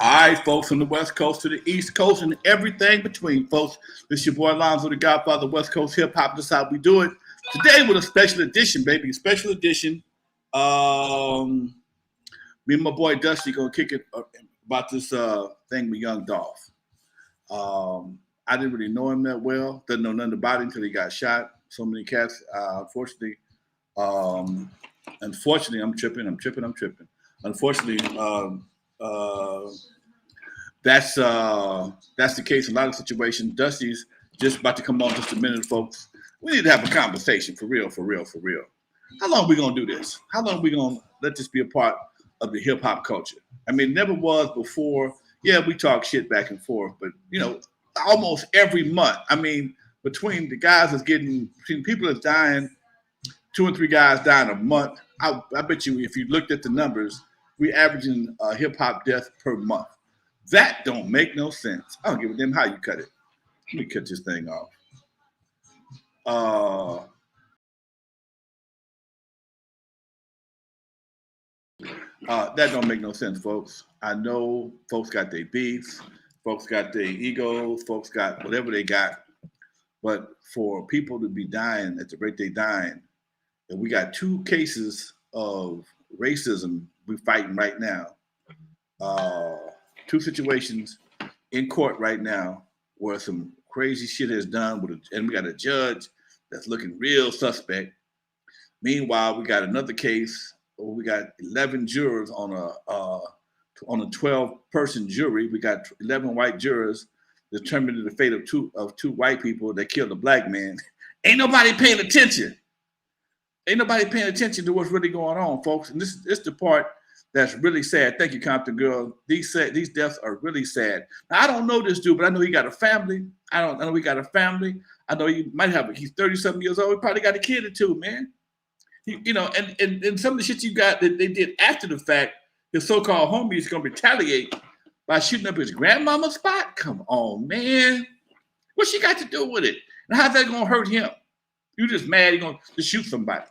All right, folks, from the West Coast to the East Coast and everything between, folks. This is your boy Lonzo, the Godfather of West Coast hip hop. This is how we do it. Today with a special edition, baby. Special edition. Me and my boy Dusty gonna kick it about this thing with Young Dolph. I didn't really know him that well. Didn't know nothing about him until he got shot. So many cats. Unfortunately, I'm tripping. Unfortunately, that's the case in a lot of situations. Dusty's just about to come on just a minute, folks. We need to have a conversation for real. How long are we gonna do this? How long are we gonna let this be a part of the hip hop culture? I mean, it never was before. Yeah, we talk shit back and forth, but almost every month. I mean, between the guys between people that's dying, 2 and 3 guys dying a month. I bet you if you looked at the numbers, we averaging hip hop death per month. That don't make no sense. I don't give a damn how you cut it. Let me cut this thing off. That don't make no sense, folks. I know folks got their beefs, folks got their egos, folks got whatever they got. But for people to be dying at the rate they dying, and we got 2 cases of racism we're fighting right now. 2 situations in court right now where some crazy shit is done and we got a judge that's looking real suspect. Meanwhile, we got another case where we got 11 jurors on a 12-person jury. We got 11 white jurors determining the fate of two white people that killed a black man. Ain't nobody paying attention. Ain't nobody paying attention to what's really going on, folks. And this is the part that's really sad. Thank you, Compton Girl. These deaths are really sad. Now, I don't know this dude, but I know he got a family. I know he got a family. I know he might have. He's 30-something years old. He probably got a kid or 2, man. And some of the shit you got that they did after the fact, his so-called homie is gonna retaliate by shooting up his grandmama's spot. Come on, man. What she got to do with it? And how's that gonna hurt him? You just mad? He gonna just shoot somebody?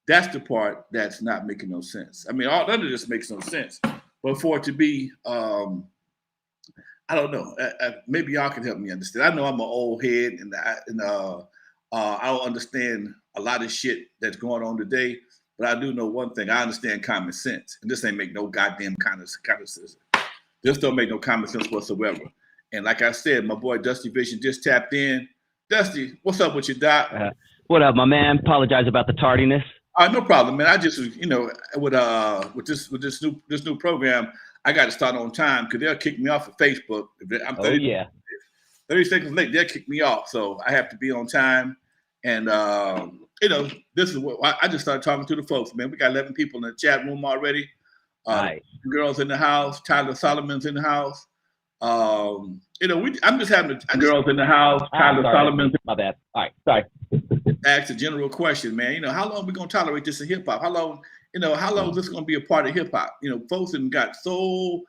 That's the part that's not making no sense. I mean, none of this makes no sense. But for it to be, I don't know. Maybe y'all can help me understand. I know I'm an old head, and I don't understand a lot of shit that's going on today. But I do know one thing. I understand common sense, and this ain't make no goddamn kind of sense. This don't make no common sense whatsoever. And like I said, my boy Dusty Vision just tapped in. Dusty, what's up with you, Doc? What up, my man? Apologize about the tardiness. No problem, man. I just, with this new program, I got to start on time because they'll kick me off of Facebook. I'm 30 seconds late, they'll kick me off. So I have to be on time. And, this is what I just started talking to the folks, man. We got 11 people in the chat room already. Nice. Girls in the house. Tyler Solomon's in the house. I'm just having girls in the house. Tyler Solomon's. My bad. All right. Sorry. Ask a general question, man. How long are we gonna tolerate this in hip hop? How long is this gonna be a part of hip hop? Folks have got so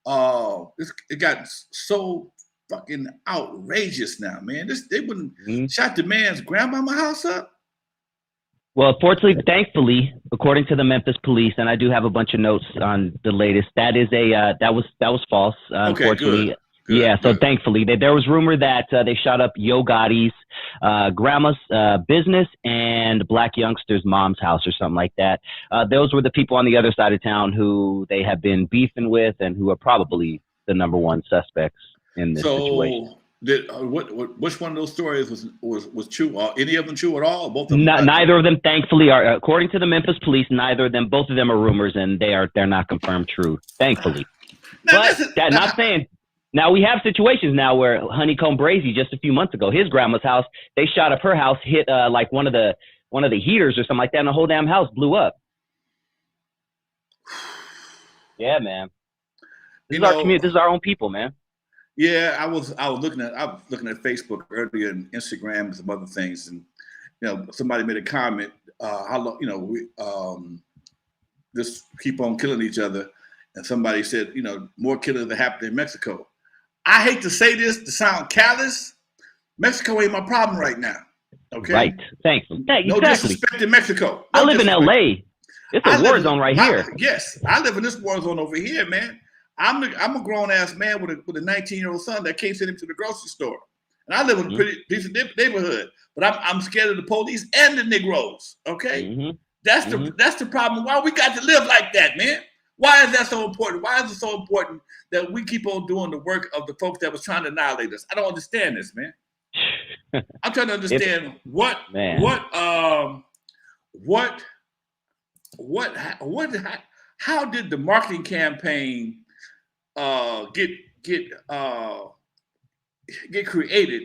it got so fucking outrageous now, man. They wouldn't shot the man's grandmama house up. Well, fortunately, thankfully, according to the Memphis police, and I do have a bunch of notes on the latest, that is that was false. Unfortunately. Good. Yeah, so thankfully, there was rumor that they shot up Yo Gotti's grandma's business and Black Youngster's mom's house or something like that. Those were the people on the other side of town who they have been beefing with and who are probably the number 1 suspects in this situation. Which one of those stories was true? Any of them true at all? Both of them? Neither of them, thankfully, are. According to the Memphis police, neither of them, both of them are rumors, and they're not confirmed true. Thankfully, not saying. Now we have situations now where Honeycomb Brazy just a few months ago, his grandma's house, they shot up her house, hit like one of the heaters or something like that, and the whole damn house blew up. Yeah, man. This is our community. This is our own people, man. Yeah, I was looking at Facebook earlier and Instagram and some other things, and somebody made a comment. How long we just keep on killing each other, and somebody said more killings that happen in Mexico. I hate to say this to sound callous. Mexico ain't my problem right now. Okay. Right. Thanks. No disrespect in Mexico. I live in LA. It's a war zone right here. Yes, I live in this war zone over here, man. I'm a grown ass man with a 19-year-old son that can't send him to the grocery store, and I live in a pretty decent neighborhood. But I'm scared of the police and the Negroes. Okay, that's the problem. Why we got to live like that, man? Why is that so important? Why is it so important that we keep on doing the work of the folks that was trying to annihilate us? I don't understand this, man. I'm trying to understand how did the marketing campaign get created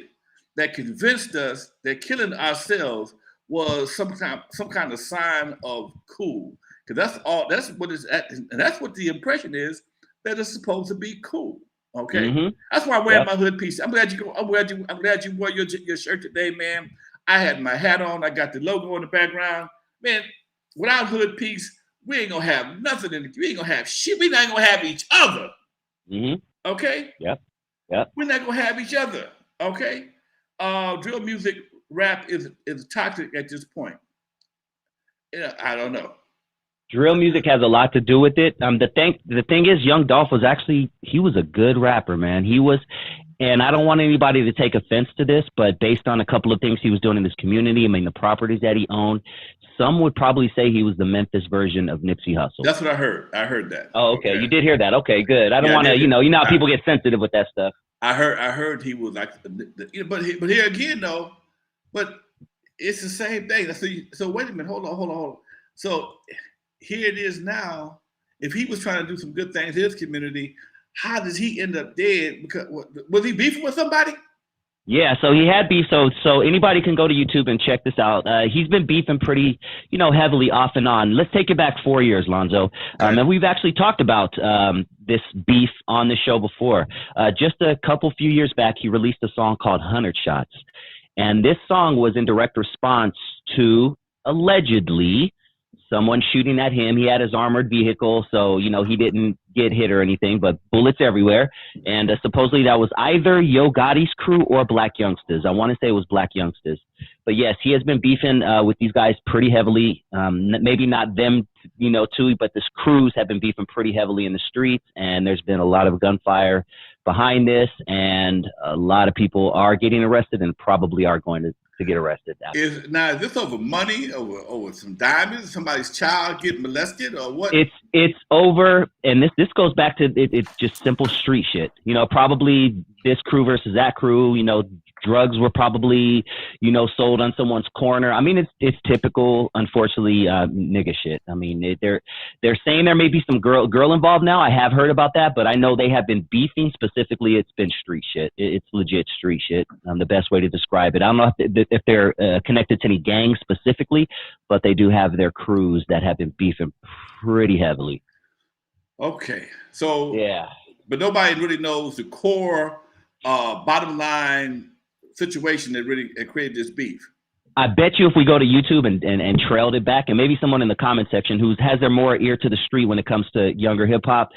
that convinced us that killing ourselves was some kind of sign of cool? Because that's what it's at, and that's what the impression is, that it's supposed to be cool. Okay, that's why I'm wearing my hood piece. I'm glad you wore your shirt today, man. I had my hat on. I got the logo in the background, man. Without hood piece, we ain't gonna have nothing in it. We ain't gonna have shit. We not gonna have each other. Okay. Yep. We're not gonna have each other. Okay. Drill music rap is toxic at this point. I don't know. Drill music has a lot to do with it. The thing is, Young Dolph was he was a good rapper, man. He was, and I don't want anybody to take offense to this, but based on a couple of things he was doing in his community, I mean, the properties that he owned, some would probably say he was the Memphis version of Nipsey Hussle. That's what I heard. I heard that. Oh, okay. You did hear that. Okay, good. I don't want to, you know how people get sensitive with that stuff. I heard he was like, but here again though, but it's the same thing. So wait a minute. Hold on. So here it is now. If he was trying to do some good things in his community, how does he end up dead? Because was he beefing with somebody? Yeah, so he had beef. So anybody can go to YouTube and check this out. He's been beefing pretty, heavily off and on. Let's take it back 4 years, Lonzo. And we've actually talked about this beef on the show before. Just a few years back, he released a song called 100 Shots. And this song was in direct response to, allegedly, someone shooting at him. He had his armored vehicle, so, he didn't get hit or anything, but bullets everywhere. And supposedly that was either Yo Gotti's crew or Black Youngsters. I want to say it was Black Youngsters. But yes, he has been beefing with these guys pretty heavily. Maybe not them, too, but this crews have been beefing pretty heavily in the streets, and there's been a lot of gunfire behind this, and a lot of people are getting arrested and probably are going to get arrested. Is this over money, over some diamonds, somebody's child getting molested, or what? It's over, and this goes back to it's just simple street shit. Probably this crew versus that crew. Drugs were probably sold on someone's corner. I mean, it's typical, unfortunately, nigga shit. I mean, they're saying there may be some girl involved now. I have heard about that, but I know they have been beefing. Specifically, it's been street shit. It's legit street shit. The best way to describe it. I don't know if they're connected to any gangs specifically, but they do have their crews that have been beefing pretty heavily. Okay, so yeah, but nobody really knows the core bottom line situation that really created this beef. I bet you if we go to YouTube and trailed it back, and maybe someone in the comment section who has their more ear to the street when it comes to younger hip hop,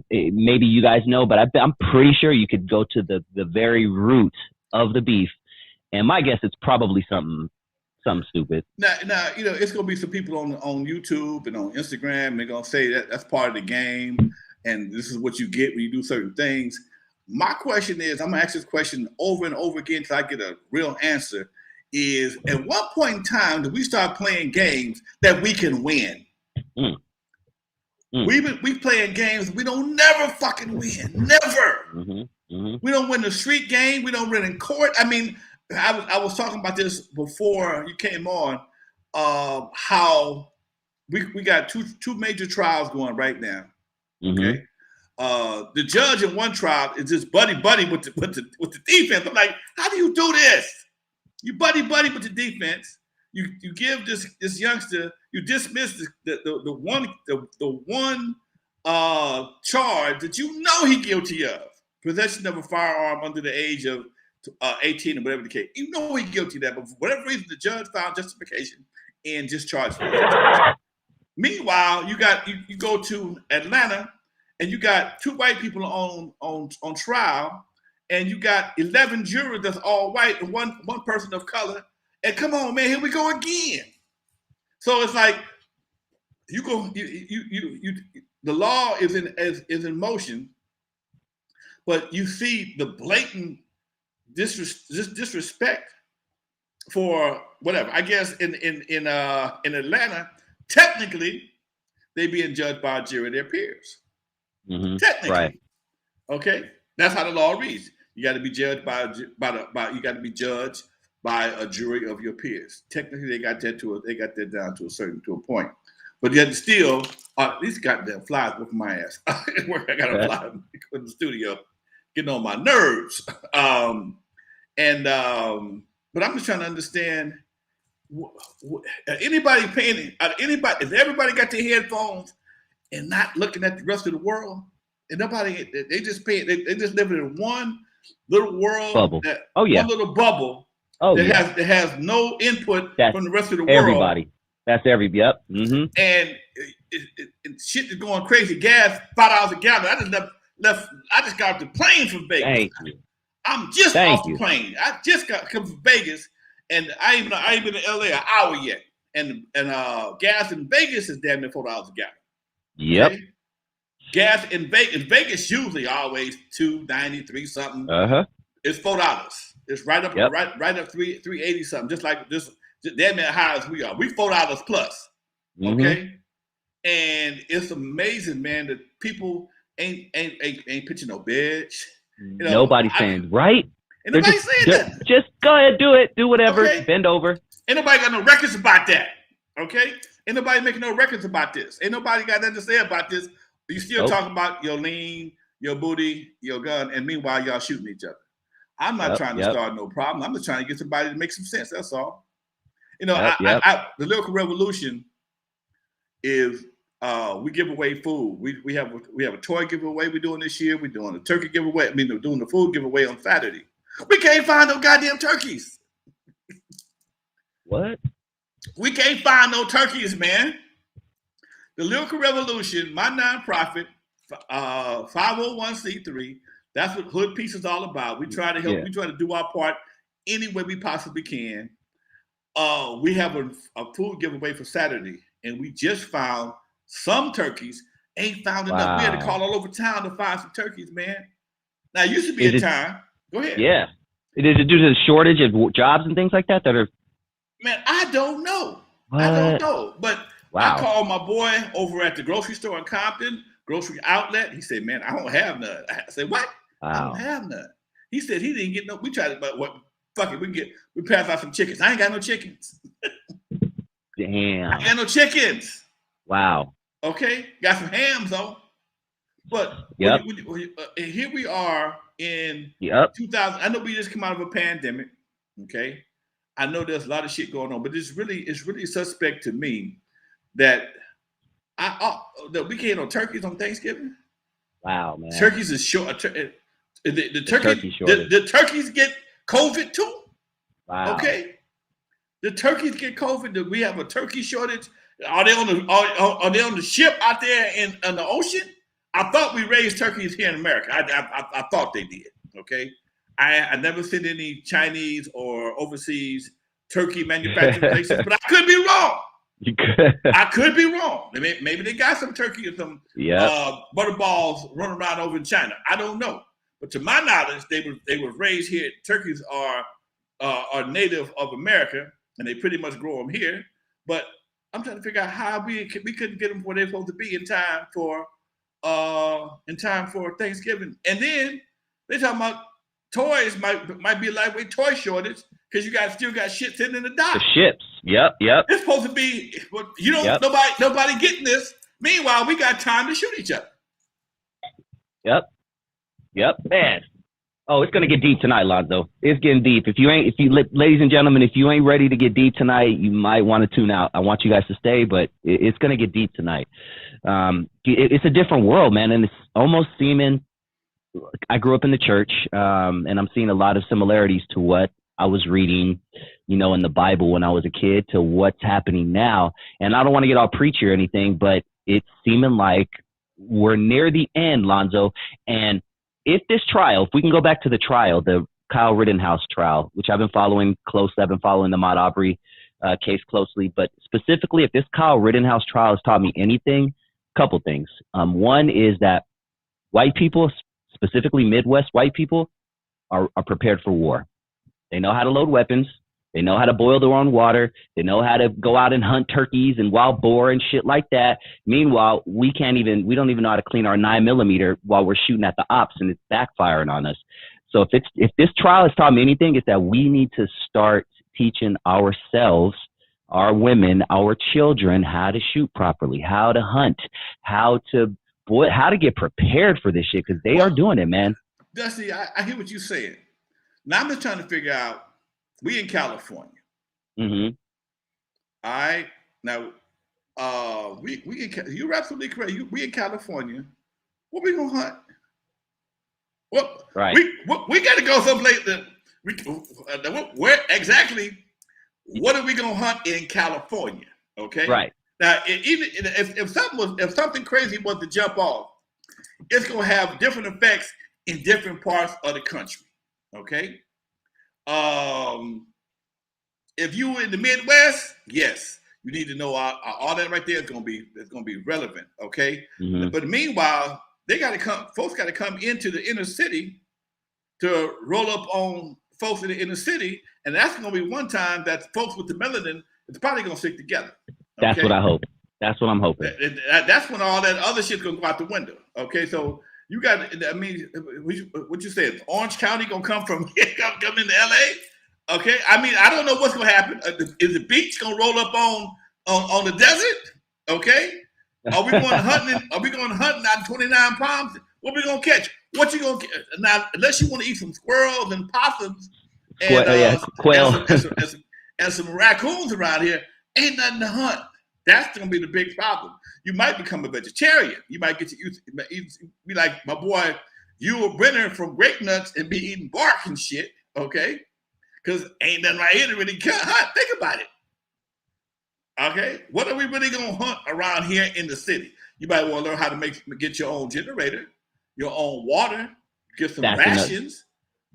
maybe you guys know, but I'm pretty sure you could go to the very root of the beef, and my guess it's probably something stupid. Now, it's gonna be some people on YouTube and on Instagram, and they're gonna say that's part of the game, and this is what you get when you do certain things. My question is, I'm gonna ask this question over and over again until I get a real answer, is at what point in time do we start playing games that we can win? We playing games we don't never fucking win. Never. We don't win the street game. We don't win in court. I mean, I was talking about this before you came on, how we got two major trials going right now. Okay. The judge in one trial is just buddy with the defense. I'm like, how do you do this? You buddy with the defense. You give this youngster, you dismiss the one charge that he's guilty of, possession of a firearm under the age of 18 or whatever the case. He's guilty of that, but for whatever reason, the judge found justification and discharged him. Meanwhile, you go to Atlanta, and you got two white people on trial, and you got 11 jurors that's all white and one person of color. And come on, man, here we go again. So it's like the law is in motion, but you see the blatant disrespect for whatever. I guess in Atlanta, technically, they being judged by a jury of their peers. Mm-hmm. Technically, right. Okay, that's how the law reads. You got to be judged by a jury of your peers. Technically, they got that down to a point. But yet still, these goddamn flies with my ass. I got a fly in the studio, getting on my nerves. But I'm just trying to understand. Anybody paying? Anybody? If everybody got their headphones and not looking at the rest of the world, and nobody, they just pay. They just live in one little world. Bubble. One little bubble. That has no input from the rest of the world. Everybody. That's yep. Mm-hmm. And shit is going crazy. Gas $5 a gallon. I just got off the plane from Vegas. Thank you. I'm just off the plane. I just come from Vegas, and I ain't been to LA an hour yet. And gas in Vegas is damn near $4 a gallon. Yep. Okay? Gas in Vegas usually always $2.93 something. It's $4. It's right up $3.80 something. Just like this, damn near high as we are. We $4 plus. Okay. Mm-hmm. And it's amazing, man, that people ain't pitching no bitch. You know, nobody's saying right. Ain't nobody saying that. Just go ahead, do it. Do whatever. Okay. Bend over. Ain't nobody got no records about that. Okay? Ain't nobody making no records about this. Ain't nobody got nothing to say about this. You still talking about your lean, your booty, your gun, and meanwhile y'all shooting each other. I'm not trying to start no problem. I'm just trying to get somebody to make some sense. That's all. You know, the lyrical revolution is we give away food. We have a toy giveaway we're doing this year. We're doing a turkey giveaway. We're doing the food giveaway on Saturday. We can't find no goddamn turkeys. What? We can't find no turkeys, man. The Lyrical Revolution, my nonprofit, 501c3. That's what Hood Peace is all about. We try to help. Yeah. We try to do our part any way we possibly can. We have a food giveaway for Saturday, and we just found some turkeys. Ain't found enough. We had to call all over town to find some turkeys, man. Now, it used to be a time. Go ahead. Yeah. Is it due to the shortage of jobs and things like that that are? Man, I don't know. What? I don't know. But I called my boy over at the grocery store in Compton, grocery outlet. He said, man, I don't have none. I said, what? Wow. I don't have none. He said he didn't get no. We tried to, but what? Fuck it. We passed out some chickens. I ain't got no chickens. Damn. I ain't got no chickens. Wow. Okay. Got some hams though. But here we are in 2000. I know we just come out of a pandemic. Okay. I know there's a lot of shit going on, but it's really suspect to me that that we can't have turkeys on Thanksgiving. Wow, man. Turkeys is short. The turkeys get COVID too. Wow. Okay. The turkeys get COVID. We have a turkey shortage. Are they on the ship out there in the ocean? I thought we raised turkeys here in America. I thought they did. Okay. I never seen any Chinese or overseas turkey manufacturing places, but I could be wrong. You could. I could be wrong. Maybe they got some turkey or some butterballs running around over in China. I don't know. But to my knowledge, they were raised here. Turkeys are native of America, and they pretty much grow them here. But I'm trying to figure out how we couldn't get them where they're supposed to be in time for Thanksgiving. And then they talking about toys might be a lightweight toy shortage because you guys still got shit sitting in the dock. The ships. Yep. It's supposed to be. You don't. Nobody getting this. Meanwhile, we got time to shoot each other. Yep, man. Oh, it's gonna get deep tonight, Lonzo. It's getting deep. Ladies and gentlemen, if you ain't ready to get deep tonight, you might want to tune out. I want you guys to stay, but it's gonna get deep tonight. It's a different world, man, and it's almost seeming. I grew up in the church, and I'm seeing a lot of similarities to what I was reading, in the Bible when I was a kid to what's happening now. And I don't want to get all preachy or anything, but it's seeming like we're near the end, Lonzo. And if we can go back to the trial, the Kyle Rittenhouse trial, which I've been following closely. I've been following the Ahmaud Arbery case closely, but specifically, if this Kyle Rittenhouse trial has taught me anything, couple things. One is that white people, specifically Midwest white people, are prepared for war. They know how to load weapons. They know how to boil their own water. They know how to go out and hunt turkeys and wild boar and shit like that. Meanwhile, we don't even know how to clean our 9mm while we're shooting at the ops, and it's backfiring on us. So if this trial has taught me anything, it's that we need to start teaching ourselves, our women, our children, how to shoot properly, how to hunt, how to get prepared for this shit, because they are doing it, man. Dusty, I hear what you're saying. Now I'm just trying to figure out. We in California. Mm-hmm. All right. Now, you're absolutely correct. We in California. What we gonna hunt? What? Right. We got to go someplace that where exactly? What are we gonna hunt in California? Okay. Right. Now, even if something crazy was to jump off, it's gonna have different effects in different parts of the country. Okay. If you were in the Midwest, yes, you need to know all that right there is going to be relevant. Okay. Mm-hmm. But meanwhile, folks got to come into the inner city to roll up on folks in the inner city. And that's going to be one time that folks with the melanin is probably going to stick together. Okay? That's what I hope. That's what I'm hoping. That's when all that other shit's going to go out the window. Okay. So you got, I mean, what you said, Orange County going to come into LA? Okay. I mean, I don't know what's going to happen. Is the beach going to roll up on the desert? Okay. Are we going hunting? Are we going hunting out 29 Palms? What we going to catch? What you going to catch? Now, unless you want to eat some squirrels and possums and, quail and some raccoons around here, ain't nothing to hunt. That's going to be the big problem. You might become a vegetarian. You might get to be like my boy, Yul Brynner from Grape Nuts and be eating bark and shit, okay? Because ain't nothing right here to really hunt. Think about it. Okay? What are we really going to hunt around here in the city? You might want to learn how to get your own generator, your own water, get some rations,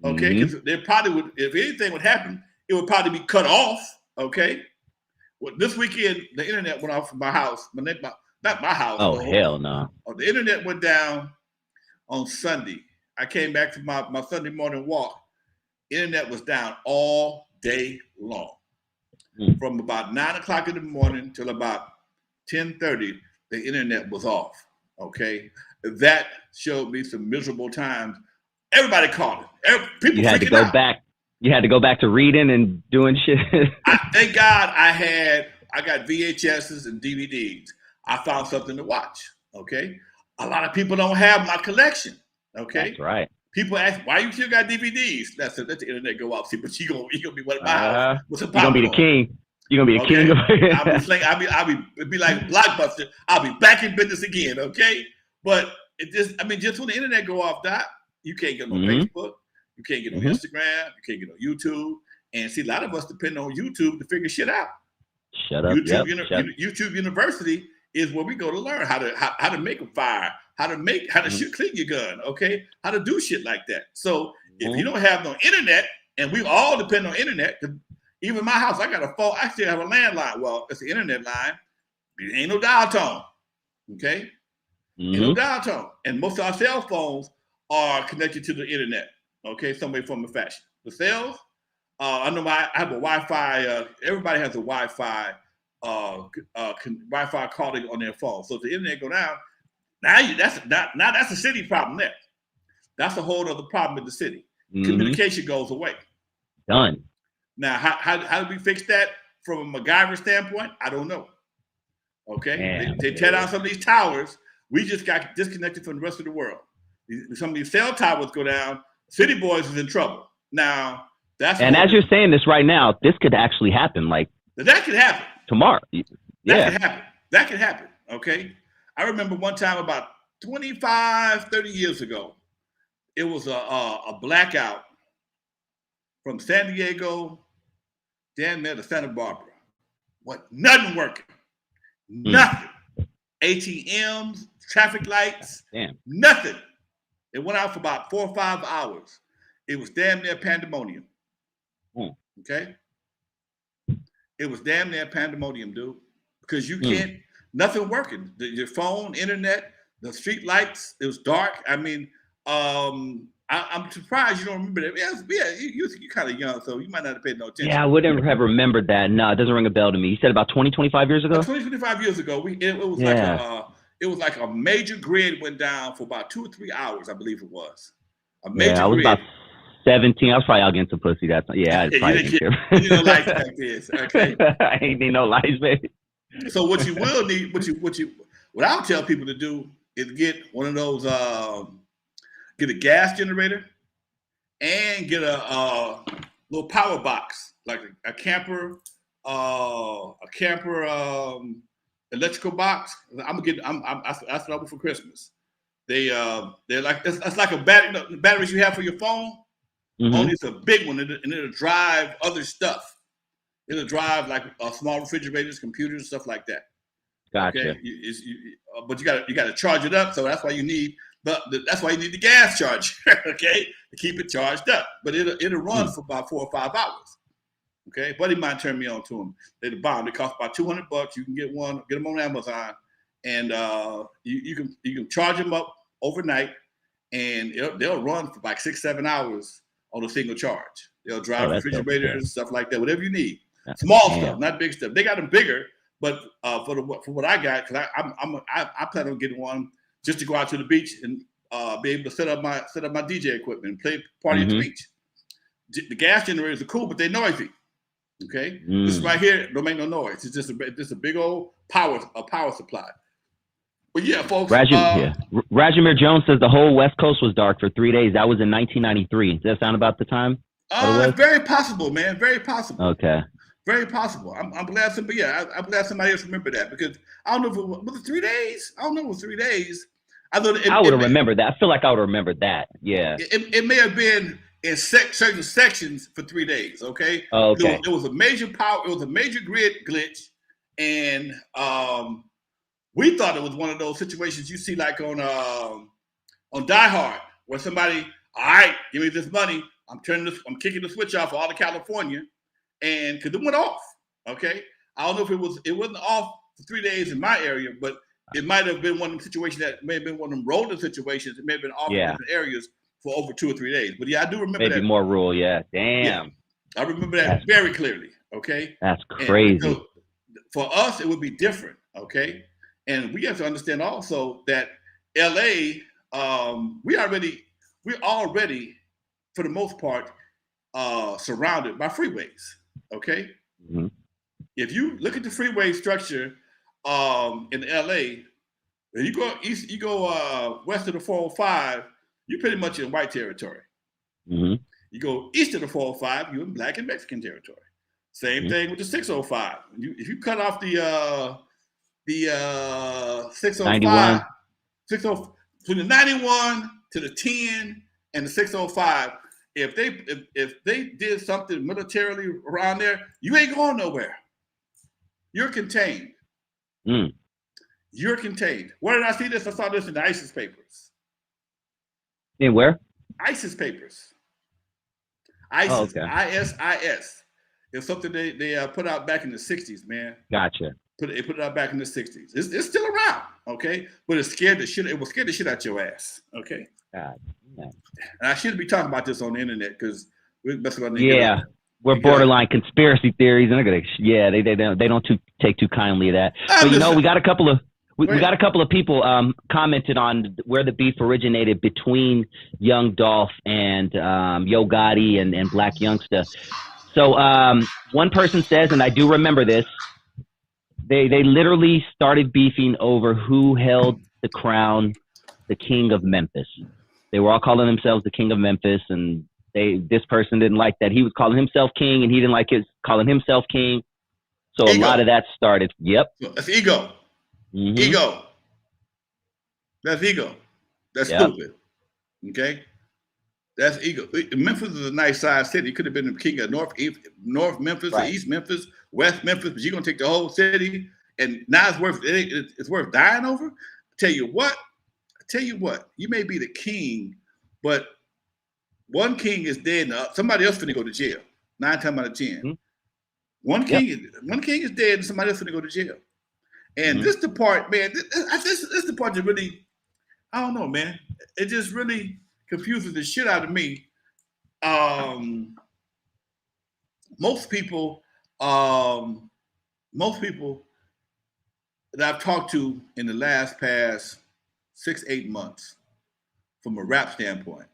okay? Because there probably would, if anything would happen, it would probably be cut off, okay? Well, this weekend, the internet went off from my house. Not my house. Oh, hell no. The internet went down on Sunday. I came back from my Sunday morning walk. Internet was down all day long. From about 9 o'clock in the morning till about 10:30, the internet was off. Okay. That showed me some miserable times. Everybody called it. People you had to go out. Back. You had to go back to reading and doing shit. Thank God I got VHSs and DVDs. I found something to watch. Okay. A lot of people don't have my collection. Okay. That's right. People ask, why you still got DVDs? Let the internet go off. See, but you gonna be one of my house. You're gonna be the king. You're gonna be the king. I'll be like Blockbuster. I'll be back in business again. Okay. But just when the internet go off, Doc, you can't get no Facebook. You can't get on Instagram. You can't get on YouTube. And see, a lot of us depend on YouTube to figure shit out. Shut up. YouTube University is where we go to learn how to make a fire, how to shoot, clean your gun, okay? How to do shit like that. So if you don't have no internet, and we all depend on internet, even my house, I got a phone, I still have a landline. Well, it's the internet line. It ain't no dial tone, okay? Ain't no dial tone. And most of our cell phones are connected to the internet, okay? Some way, form, or fashion. The cells, I know I have a Wi-Fi, everybody has a Wi-Fi Wi-Fi calling on their phone. So if the internet go down, that's a city problem there. That's a whole other problem in the city. Communication goes away. Done. Now, how do we fix that from a MacGyver standpoint? I don't know. Okay, they tear down some of these towers. We just got disconnected from the rest of the world. Some of these cell towers go down. City boys is in trouble. Now, as you're saying this right now, this could actually happen. Like that could happen tomorrow. That could happen. Okay. I remember one time about 25, 30 years ago, it was a blackout from San Diego down there to Santa Barbara. Nothing working. Nothing. ATMs, traffic lights, nothing. It went out for about 4 or 5 hours. It was damn near pandemonium. Okay? It was damn near pandemonium, dude. Because you can't, nothing working. Your phone, internet, the street lights. It was dark. I mean, I'm surprised you don't remember that. Yeah, you're kind of young, so you might not have paid no attention. Yeah, I wouldn't have remembered that. No, it doesn't ring a bell to me. You said about 20, 25 years ago? 20, 25 years ago, it was like a major grid went down for about 2 or 3 hours, I believe it was. A major I was grid. about 17. I was probably out getting some pussy. That's I probably didn't care. You know, like this, okay? I ain't need no lights, baby. So what you will need, what I'll tell people to do is get one of those, get a gas generator and get a little power box, like a camper electrical box. That's what I want for Christmas. They're like that's like a battery, the batteries you have for your phone. Mm-hmm. Only it's a big one, and it'll drive other stuff. It'll drive like small refrigerators, computers, stuff like that. Gotcha. Okay? But you got to charge it up, so that's why you need the gas charger, okay, to keep it charged up. But it'll run for about 4 or 5 hours. Okay, buddy mine turned me on to them. They're the bomb. They cost about $200. You can get them on Amazon, and you can charge them up overnight, and they'll run for like 6-7 hours on a single charge. They'll drive refrigerators, stuff like that, whatever you need. Small stuff, not big stuff. They got them bigger, but for what I got, because I plan on getting one just to go out to the beach and be able to set up my DJ equipment and play party at the beach. The gas generators are cool, but they're noisy. Okay, this right here don't make no noise. It's just a big old power supply. But yeah, folks. Rajamir Jones says the whole West Coast was dark for 3 days. That was in 1993. Does that sound about the time? Very possible, man. Very possible. Okay. Very possible. I'm glad somebody. Yeah, I'm glad somebody else remembered that, because I don't know if it was 3 days. I don't know if it was 3 days. I would have remembered that. I feel like I would have remembered that. Yeah. It may have been in certain sections for 3 days. Okay. Okay. It was a major power. It was a major grid glitch, and we thought it was one of those situations you see like on Die Hard, where somebody, all right, give me this money. I'm kicking the switch off for all of California, and because it went off. Okay. I don't know if it wasn't off for 3 days in my area, but it might have been one of them situations that may have been one of them rolling situations. It may have been off in different areas for over 2 or 3 days. But yeah, I do remember that. Maybe more rural, yeah. Damn. Yeah, I remember that very clearly. Okay. That's crazy. So for us, it would be different. Okay. And we have to understand also that LA, we're already, for the most part, surrounded by freeways. Okay. Mm-hmm. If you look at the freeway structure in LA, when you go east, you go west of the 405, you're pretty much in white territory. Mm-hmm. You go east of the 405, you're in black and Mexican territory. Same thing with the 605. If you cut off the 605, 60, between the 91 to the 10 and the 605, if they did something militarily around there, you ain't going nowhere. You're contained. You're contained. Where did I see this? I saw this in the ISIS papers. In where? ISIS papers. ISIS. Okay. ISIS. It's something they put out back in the 60s, man. Gotcha. They put it out back in the 60s. It's still around, okay? But it was scared the shit out your ass, okay? God. Yeah. And I shouldn't be talking about this on the internet because we're messing around. Yeah. We're borderline conspiracy theories, and they don't take too kindly to that. But we got a couple of people commented on where the beef originated between Young Dolph and Yo Gotti and Black Youngsta. So one person says, and I do remember this, they literally started beefing over who held the crown, the King of Memphis. They were all calling themselves the King of Memphis, and this person didn't like that. He was calling himself king, and he didn't like calling himself king. So ego. A lot of that started. Yep. That's ego. Mm-hmm. Ego. That's ego. That's stupid. Okay? That's ego. Memphis is a nice sized city. It could have been the king of North Memphis, right, or East Memphis, West Memphis, but you're gonna take the whole city, and now it's worth dying over. Tell you what, you may be the king, but one king is dead, and somebody else finna go to jail. 9 times out of 10. Mm-hmm. One king is dead, and somebody else finna go to jail. And this the part, man. This is the part that really, I don't know, man. It just really confuses the shit out of me. Most people, most people that I've talked to in the past 6-8 months, from a rap standpoint.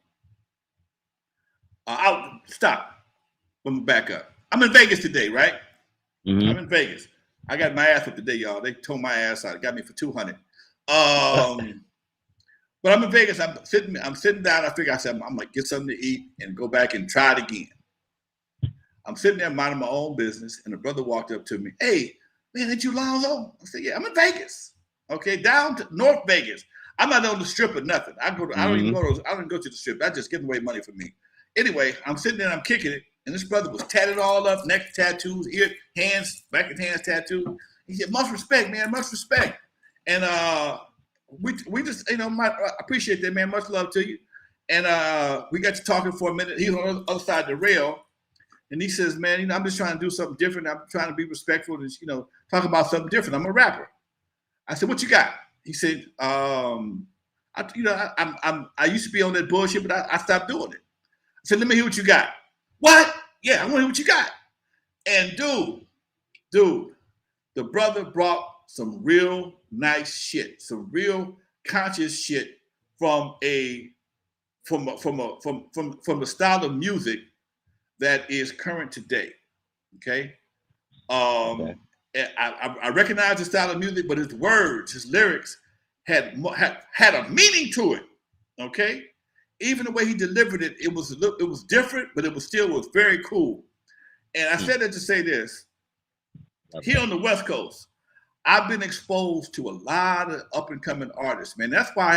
I'll stop. Let me back up. I'm in Vegas today, right? Mm-hmm. I'm in Vegas. I got my ass up today, y'all. They tore my ass out. It got me for $200. But I'm in Vegas. I'm sitting down. I figure I said I'm gonna get something to eat and go back and try it again. I'm sitting there minding my own business, and a brother walked up to me. Hey, man, ain't you Lonzo? I said, yeah, I'm in Vegas. Okay, down to North Vegas. I'm not on the strip or nothing. I don't even go to the strip. That's just giving away money for me. Anyway, I'm sitting there, I'm kicking it, and this brother was tatted all up, neck tattoos, ear, hands, back of hands tattooed. He said, much respect, man, much respect. And we just, I appreciate that, man. Much love to you. And we got to talking for a minute. He was on the other side of the rail. And he says, man, I'm just trying to do something different. I'm trying to be respectful and, talk about something different. I'm a rapper. I said, what you got? He said, I used to be on that bullshit, but I stopped doing it. I said, let me hear what you got. What? Yeah, I want to hear what you got. And dude, the brother brought some real nice shit, some real conscious shit from the style of music that is current today. Okay. I recognize the style of music, but his words, his lyrics had a meaning to it. Okay. Even the way he delivered it, it was different, but it was very cool. And I said that to say this. Here on the West Coast, I've been exposed to a lot of up and coming artists, man. That's why I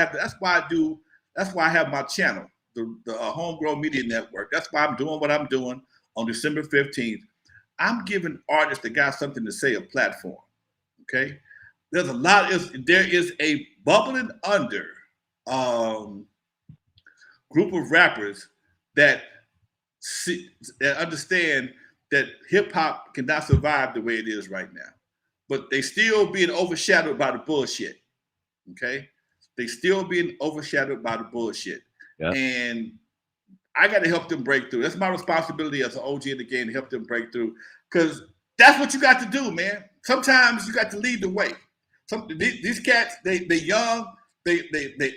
have my channel, the Homegrown Media Network. That's why I'm doing what I'm doing on December 15th. I'm giving artists that got something to say a platform. Okay, there is a bubbling under group of rappers that understand that hip hop cannot survive the way it is right now, but they still being overshadowed by the bullshit. Okay, they still being overshadowed by the bullshit, and I got to help them break through. That's my responsibility as an OG in the game to help them break through, because that's what you got to do, man. Sometimes you got to lead the way. These cats, they young, they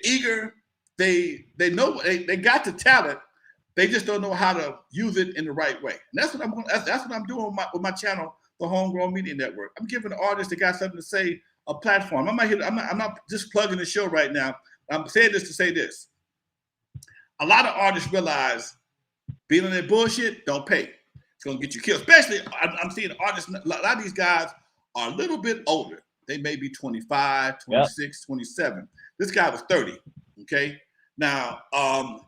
eager, they know they got the talent. They just don't know how to use it in the right way. And that's what I'm doing with my channel, the Homegrown Media Network. I'm giving artists that got something to say a platform. I'm not just plugging the show right now. I'm saying this to say this. A lot of artists realize being on that bullshit don't pay. It's gonna get you killed. Especially, I'm seeing artists. A lot of these guys are a little bit older. They may be 25, 26, 27. This guy was 30. Okay. Now,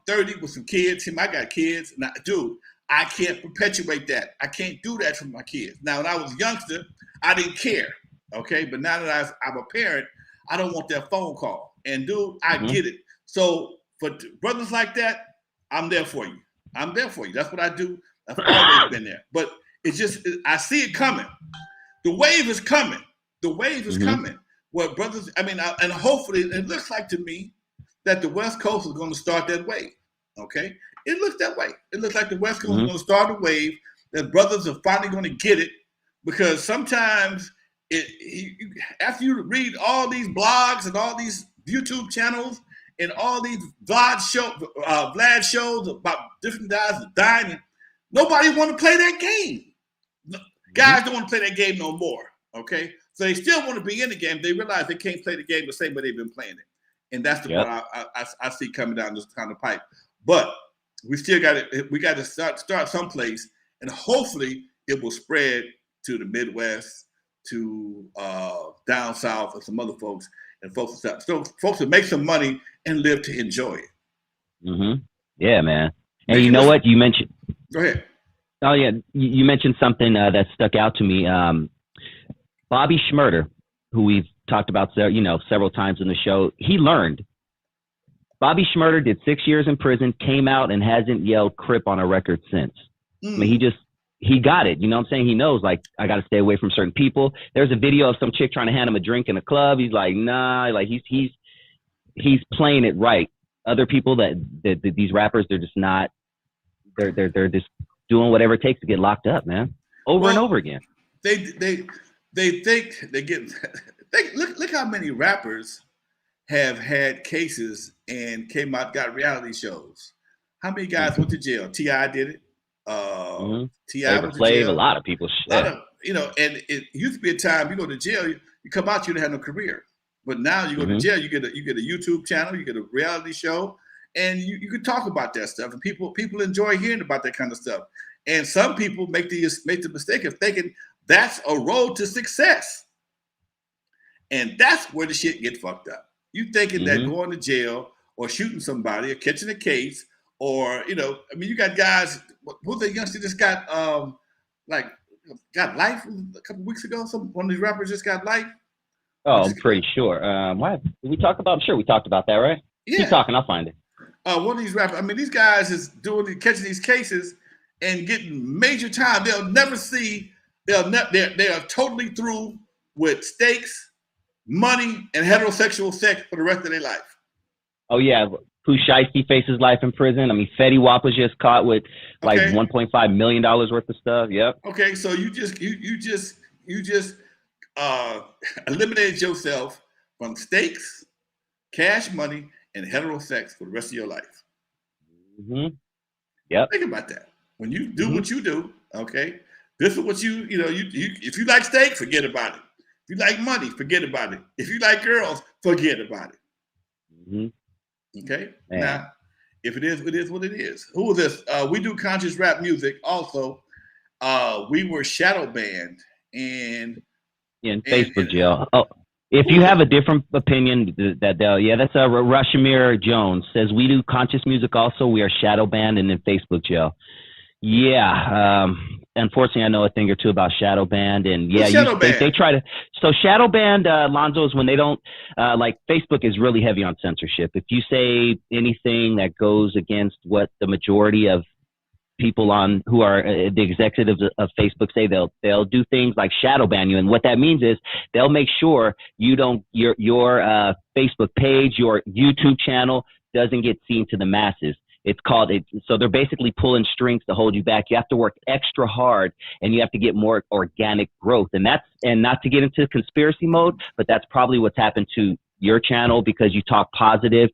30 with some kids. I got kids. Now, dude, I can't perpetuate that. I can't do that for my kids. Now, when I was a youngster, I didn't care. Okay. But now that I'm a parent, I don't want that phone call. And dude, I get it. So for brothers like that, I'm there for you. I'm there for you. That's what I do. I've always been there. But it's just, I see it coming. The wave is coming. The wave is coming. Well, brothers, and hopefully it looks like to me that the West Coast is going to start that wave. Okay? It looks that way. It looks like the West Coast is going to start a wave, that brothers are finally going to get it, because sometimes after you read all these blogs and all these YouTube channels and all these Vlad shows about different guys dying, nobody want to play that game. Guys don't want to play that game no more. Okay? So they still want to be in the game. They realize they can't play the game the same way they've been playing it. And that's the part I see coming down this kind of pipe. But we still got to start someplace, and hopefully it will spread to the Midwest, to down south, and some other folks, and folks to make some money and live to enjoy it. Mm-hmm. Yeah, man. And you know what you mentioned? Go ahead. Oh yeah, you mentioned something that stuck out to me. Bobby Shmurda, who we've talked about, several times in the show, he learned. Bobby Shmurda did 6 years in prison, came out, and hasn't yelled "Crip" on a record since. I mean, he got it. You know what I'm saying? He knows, like, I got to stay away from certain people. There's a video of some chick trying to hand him a drink in a club. He's like, nah, like he's playing it right. Other people that these rappers, they're just not, they're just doing whatever it takes to get locked up, man. Over and over again. They think they get, look how many rappers have had cases and came out, got reality shows. How many guys went to jail? T.I. did it. T.I. went to jail. A lot of people. And it used to be a time you go to jail, you come out, you don't have no career. But now you go to jail, you get a YouTube channel, you get a reality show, and you can talk about that stuff. And people enjoy hearing about that kind of stuff. And some people make the mistake of thinking that's a road to success. And that's where the shit get fucked up. You thinking that going to jail or shooting somebody or catching a case or, you got guys, who the youngster just got life a couple weeks ago? One of these rappers just got life. Oh, I'm pretty sure. What did we talk about? I'm sure we talked about that, right? Yeah. Keep talking, I'll find it. One of these rappers, these guys is catching these cases and getting major time. They'll never see, they are totally through with stakes, money, and heterosexual sex for the rest of their life. Oh, yeah. Pooh Shiesty faces life in prison. Fetty Wap was just caught with $1.5 million worth of stuff. Yep. Okay, so you just eliminated yourself from stakes, cash money, and hetero sex for the rest of your life. Yep. Think about that. When you do what you do, okay, this is what you if you like steak, forget about it. If you like money, forget about it. If you like girls, forget about it. Okay? Man. Now, if it is what it is. Who is this? We do conscious rap music. Also, we were shadow banned in Facebook jail. Oh, if you have a different opinion, that's Rashmir Jones says we do conscious music. Also, we are shadow banned and in Facebook jail. Yeah. Unfortunately, I know a thing or two about shadow banned, and they try to. So shadow banned, Lonzo, is when they don't Facebook is really heavy on censorship. If you say anything that goes against what the majority of people who are the executives of Facebook say, they'll do things like shadow ban you, and what that means is they'll make sure you don't your Facebook page, your YouTube channel doesn't get seen to the masses. So they're basically pulling strings to hold you back. You have to work extra hard and you have to get more organic growth. And not to get into conspiracy mode, but that's probably what's happened to your channel because you talk positive.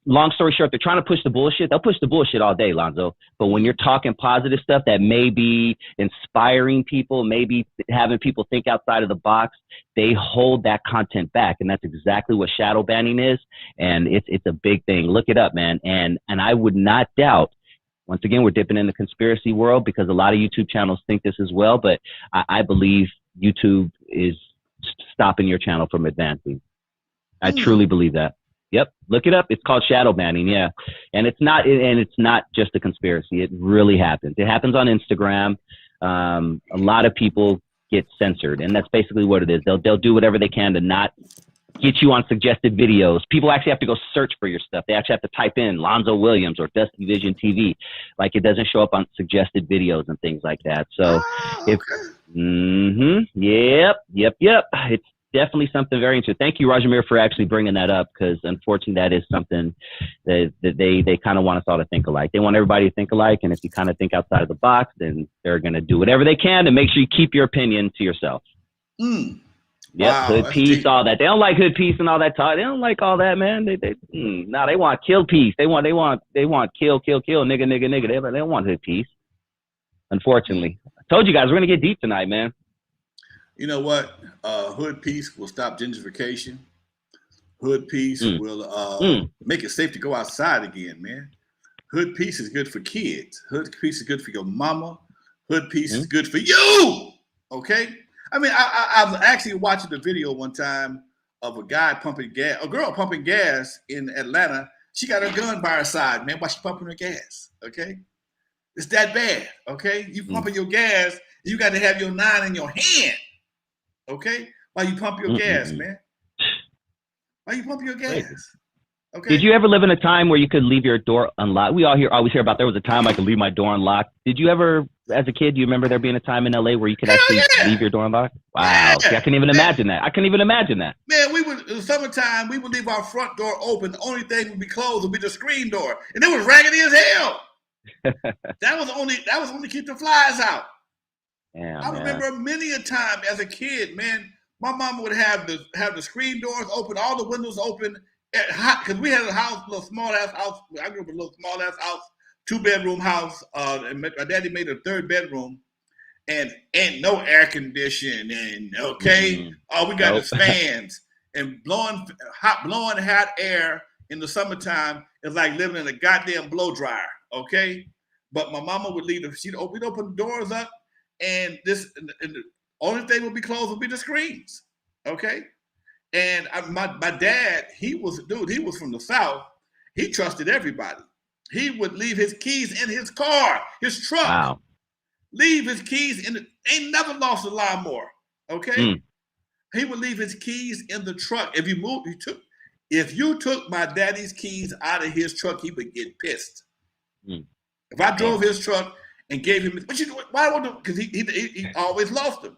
Long story short, they're trying to push the bullshit. They'll push the bullshit all day, Lonzo. But when you're talking positive stuff that may be inspiring people, maybe having people think outside of the box, they hold that content back. And that's exactly what shadow banning is. And it's a big thing. Look it up, man. And I would not doubt, once again, we're dipping in the conspiracy world because a lot of YouTube channels think this as well. But I believe YouTube is stopping your channel from advancing. I truly believe that. Yep. Look it up. It's called shadow banning. Yeah. And it's not just a conspiracy. It really happens. It happens on Instagram. A lot of people get censored, and that's basically what it is. They'll do whatever they can to not get you on suggested videos. People actually have to go search for your stuff. They actually have to type in Lonzo Williams or Dusty Vision TV. Like it doesn't show up on suggested videos and things like that. So Yep. It's definitely something very interesting. Thank you, Rajamir, for actually bringing that up because unfortunately that is something that they kind of want us all to think alike. They want everybody to think alike, and if you kind of think outside of the box, then they're going to do whatever they can to make sure you keep your opinion to yourself. Yep, wow, hood peace, all that. They don't like hood peace and all that talk. They don't like all that, man. They want kill peace. They want kill, nigga. They don't want hood peace. Unfortunately, I told you guys we're gonna get deep tonight, man. You know what? Hood peace will stop gentrification. Hood peace will make it safe to go outside again, man. Hood peace is good for kids. Hood peace is good for your mama. Hood peace is good for you. Okay? I was actually watching the video one time of a girl pumping gas in Atlanta. She got her gun by her side, man, while she pumping her gas. Okay? It's that bad. Okay? You pumping your gas, you got to have your 9 in your hand. Okay? While you pump your gas, man. While you pump your gas. Okay. Did you ever live in a time where you could leave your door unlocked? We always hear about there was a time I could leave my door unlocked. Did you ever as a kid, do you remember there being a time in LA where you could actually leave your door unlocked? Wow. Yeah. See, I couldn't even imagine that. Man, in the summertime, we would leave our front door open. The only thing would be closed would be the screen door. And it was raggedy as hell. That was only to keep the flies out. Yeah, I remember many a time as a kid, man, my mama would have the screen doors open, all the windows open, because we had a house, a little small ass house. I grew up in a little small ass house, 2-bedroom house. And my daddy made a 3rd bedroom, and ain't no air conditioning. Okay, all we got is fans and blowing hot air in the summertime is like living in a goddamn blow dryer. Okay, but my mama would we'd open the doors up, and the only thing would be closed would be the screens. Okay. And my dad, he was from the South. He trusted everybody. He would leave his keys in his car, his truck. Wow. Leave his keys ain't never lost a lawnmower. Okay. He would leave his keys in the truck. If you took my daddy's keys out of his truck, he would get pissed. If I drove his truck and gave him, why won't you? Because he always lost them.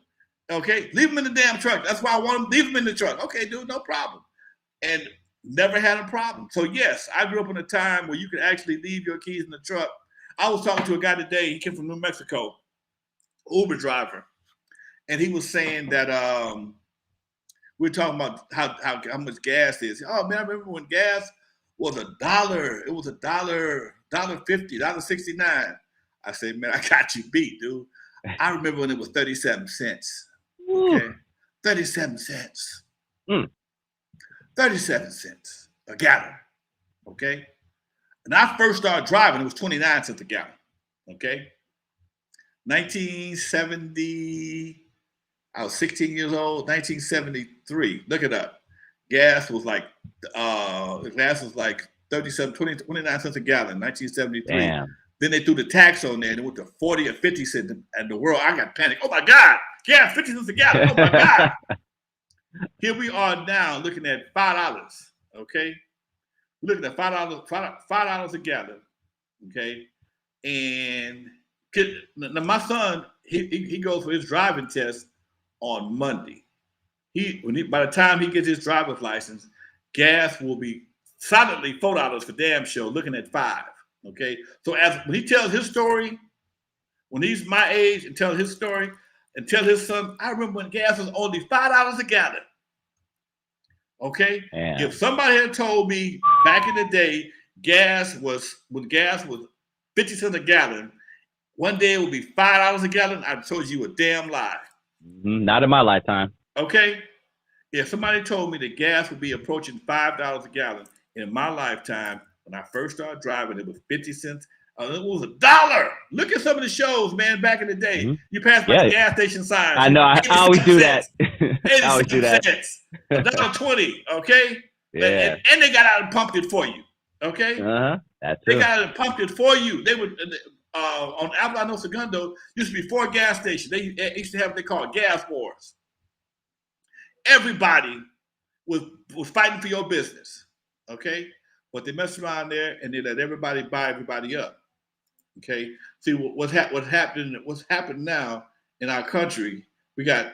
Okay, leave them in the damn truck. That's why I want them. Leave them in the truck. Okay, dude, no problem. And never had a problem. So yes, I grew up in a time where you could actually leave your keys in the truck. I was talking to a guy today. He came from New Mexico, Uber driver, and he was saying that we're talking about how much gas is. Oh man, I remember when gas was $1. It was $1.50, $1.69. I said, man, I got you beat, dude. I remember when it was 37 cents. Okay, 37 cents. 37 cents a gallon. Okay, and I first started driving, it was 29 cents a gallon. Okay, 1970. I was 16 years old. 1973. Look it up. Gas was like 37, 29 cents a gallon. 1973. Damn. Then they threw the tax on there and it went to 40 or 50 cents. And the world, I got panicked. Oh my God, gas 50 cents a gallon. Oh my God. Here we are now looking at $5. Okay, we're looking at $5 a gallon. Okay, and now my son he goes for his driving test on Monday. By the time he gets his driver's license, gas will be solidly $4 for damn sure. Looking at $5. Okay, so when he tells his story, when he's my age and tells his story and tell his son, I remember when gas was only $5 a gallon. Okay, if somebody had told me back in the day gas was 50 cents a gallon, one day it would be $5 a gallon, I'd told you a damn lie. Not in my lifetime. Okay, if somebody told me that gas would be approaching $5 a gallon in my lifetime. When I first started driving, it was 50 cents. It was $1. Look at some of the shows, man, back in the day. You passed by the gas station signs. I know. I always do that. I always do that. $1.20, okay? Yeah. And they got out and pumped it for you, okay? That's they got out and pumped it for you. They would, on Avalon Segundo, used to be 4 gas stations. They used to have what they call gas wars. Everybody was fighting for your business, okay? But they messed around there and they let everybody buy everybody up. Okay. See what's happened now in our country. We got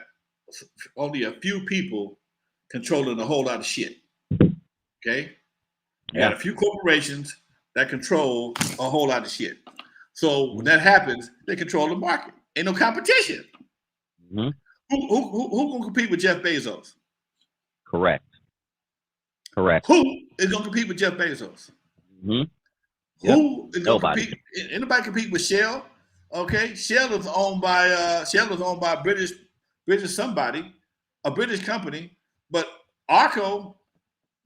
only a few people controlling a whole lot of shit. Okay. You got a few corporations that control a whole lot of shit. So when that happens, they control the market. Ain't no competition. Who gonna compete with Jeff Bezos? Correct. Who is going to compete with Jeff Bezos? Who is going to compete? Anybody compete with Shell? Okay, Shell is owned by British somebody, a British company. But Arco,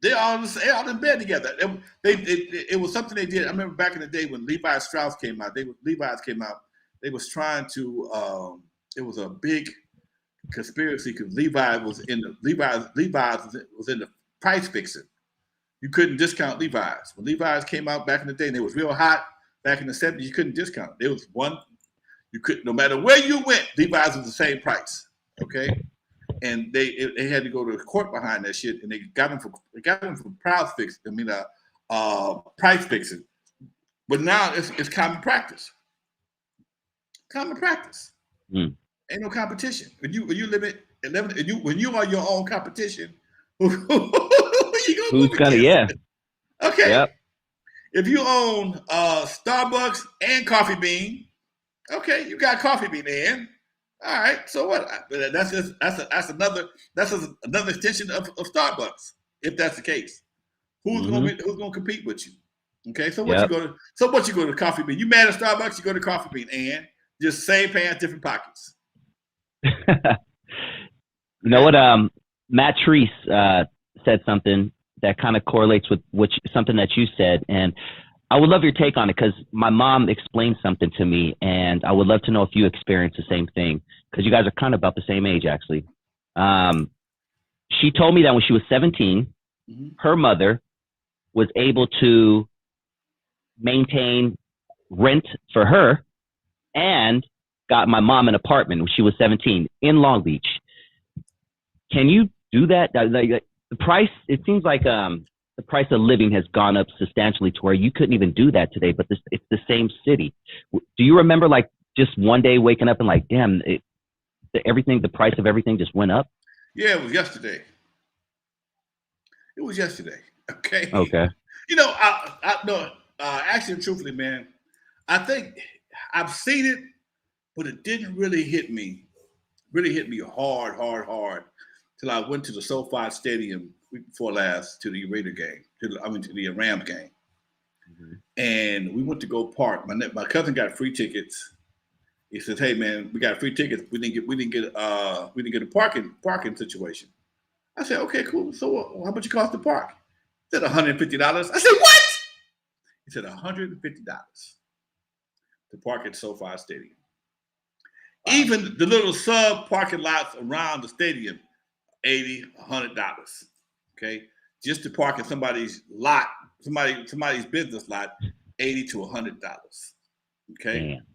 they all in bed together. It was something they did. I remember back in the day when Levi Strauss came out. Levi's came out. They was trying to. It was a big conspiracy because Levi's was in the price fixing. You couldn't discount Levi's. When Levi's came out back in the day and it was real hot back in the 70s, you couldn't discount. There was one, you couldn't, no matter where you went, Levi's was the same price. Okay. And they had to go to the court behind that shit and they got them for price fixing. But now it's common practice. Common practice. Mm. Ain't no competition. When you limit 11, when you are your own competition, who you gonna Who's move gonna? against? Yeah. Okay. Yep. If you own Starbucks and Coffee Bean, okay, you got Coffee Bean in. All right. So what? That's another extension of Starbucks. If that's the case, who's gonna compete with you? Okay. So what Yep. you go to Coffee Bean? You mad at Starbucks? You go to Coffee Bean, and just same pants, different pockets. You know what? Matt Treese said something that kind of correlates with something that you said, and I would love your take on it because my mom explained something to me, and I would love to know if you experience the same thing because you guys are kind of about the same age, actually. She told me that when she was 17, her mother was able to maintain rent for her and got my mom an apartment when she was 17 in Long Beach. Can you do that? Like, the price, it seems like the price of living has gone up substantially to where you couldn't even do that today, but it's the same city. Do you remember like just one day waking up and like, damn, the price of everything just went up? Yeah, it was yesterday. It was yesterday. Okay. Okay. You know, actually, truthfully, man, I think I've seen it, but it didn't really hit me hard till I went to the SoFi Stadium week before last to the Raider game, to the Rams game. Mm-hmm. And we went to go park. My cousin got free tickets. He says, "Hey man, we got free tickets. We didn't get a parking situation." I said, "Okay, cool. So how much it cost to park?" He said $150. I said, "What?" He said $150 to park at SoFi Stadium. Wow. Even the little sub parking lots around the stadium, $80, $100. Okay, just to park in somebody's lot, somebody's business lot, $80 to $100. Okay. Damn.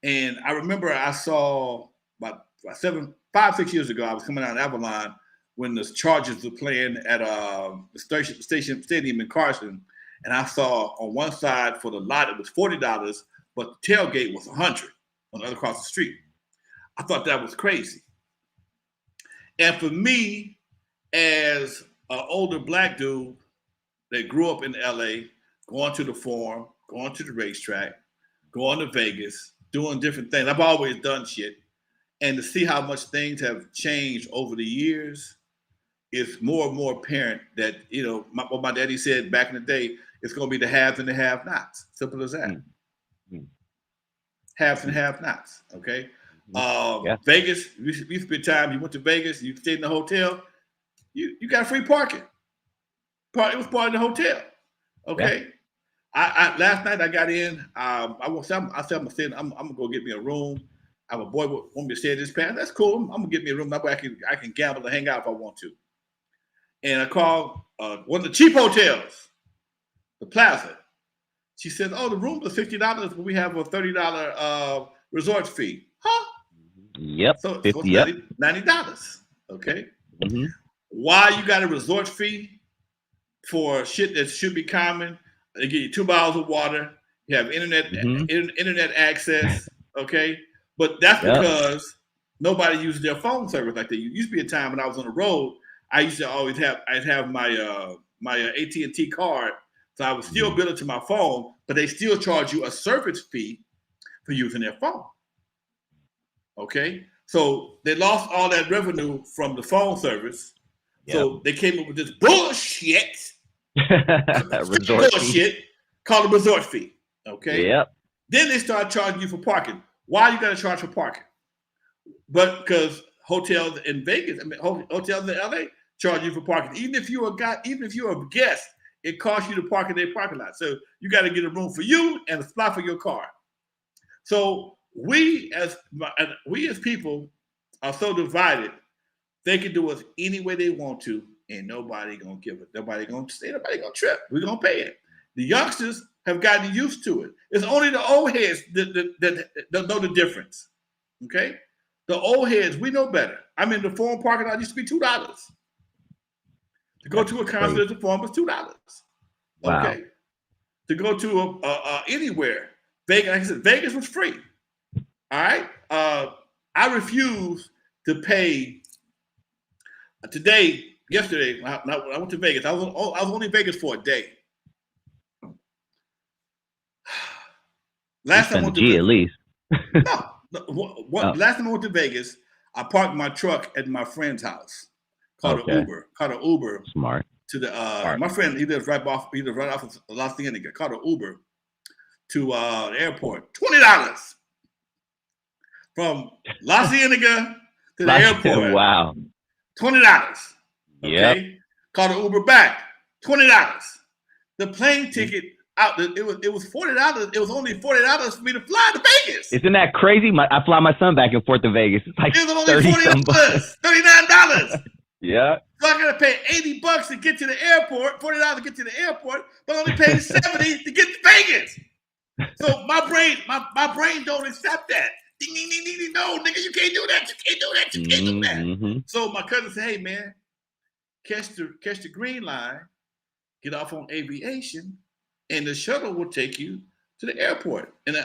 And I remember I saw about 5-6 years ago, I was coming out of Avalon when the Chargers were playing at the stadium in Carson, and I saw on one side for the lot it was $40, but the tailgate was $100 on the other across the street. I thought that was crazy. And for me, as an older black dude that grew up in LA, going to the Forum, going to the racetrack, going to Vegas, doing different things. I've always done shit. And to see how much things have changed over the years, it's more and more apparent that, you know, what my daddy said back in the day, it's going to be the haves and the have-nots. Simple as that. Mm-hmm. Haves and have-nots, okay? Yeah. Vegas, you spent time, you went to Vegas, you stayed in the hotel, you got free parking. It was part of the hotel, okay? Yeah. I last night I got in. I said I'm gonna go get me a room. I have a boy want me to stay at this past. That's cool. I'm gonna get me a room. That way I can gamble and hang out if I want to. And I called one of the cheap hotels, the Plaza. She said, "Oh, the room is $50, but we have a $30 resort fee." Huh? Yep. So it's $90. Okay. Mm-hmm. Why you got a resort fee for shit that should be common? They give you 2 bottles of water. You have internet access. Okay, but that's because nobody uses their phone service like they used to be. A time when I was on the road, I used to always have my my AT&T card, so I would still bill it to my phone, but they still charge you a service fee for using their phone. Okay, so they lost all that revenue from the phone service, so they came up with this bullshit. Bullshit called a resort fee. Okay. Yep. Then they start charging you for parking. Why you got to charge for parking? But because hotels in Vegas, hotels in LA charge you for parking. Even if you're a guest, it costs you to park in their parking lot. So you got to get a room for you and a spot for your car. So we as people are so divided. They can do us any way they want to, and nobody gonna give it. Nobody gonna trip. We're gonna pay it. The youngsters have gotten used to it. It's only the old heads that know the difference. Okay, the old heads, we know better. I mean, the Forum parking lot used to be $2 to go to a concert at the Forum was $2. Wow. Okay, to go to anywhere, Vegas. Like I said, Vegas was free. All right. I refuse to pay yesterday. When I went to Vegas. I was only in Vegas for a day. Last time I went to G at least. Last time I went to Vegas, I parked my truck at my friend's house. Called an Uber. Called an Uber. Smart. To the my friend, he lives right off of La Cienega. Called an Uber to the airport. $20 from La Cienega to the airport. Wow. $20. Okay. Yep. Called an Uber back. $20. The plane ticket out. It was $40. It was only $40 for me to fly to Vegas. Isn't that crazy? I fly my son back and forth to Vegas. It's like it was only $40, $39. Yeah. So I gotta pay $80 to get to the airport, $40 to get to the airport, but only paid $70 to get to Vegas. So my brain don't accept that. Ding, ding, ding, ding, ding. No, nigga, you can't do that. You can't do that. You can't do that. Mm-hmm. So my cousin said, "Hey man, catch the green line, get off on Aviation, and the shuttle will take you to the airport." And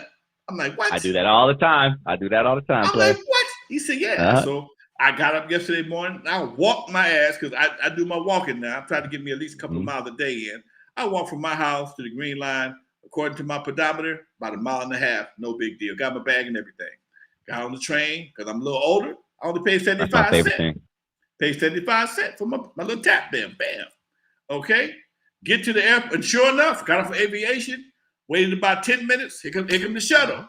I'm like, "What?" I do that all the time. I'm like, "What?" He said, "Yeah." Uh-huh. So I got up yesterday morning. I walked my ass because I do my walking now. I'm trying to get me at least a couple of miles a day in. I walk from my house to the green line, according to my pedometer, about 1.5 miles. No big deal. Got my bag and everything. Got on the train because I'm a little older. I only paid 75 cents. Paid 75 cents for my little tap bam, bam. Okay. Get to the airport. And sure enough, got off of Aviation, waited about 10 minutes. Here come the shuttle.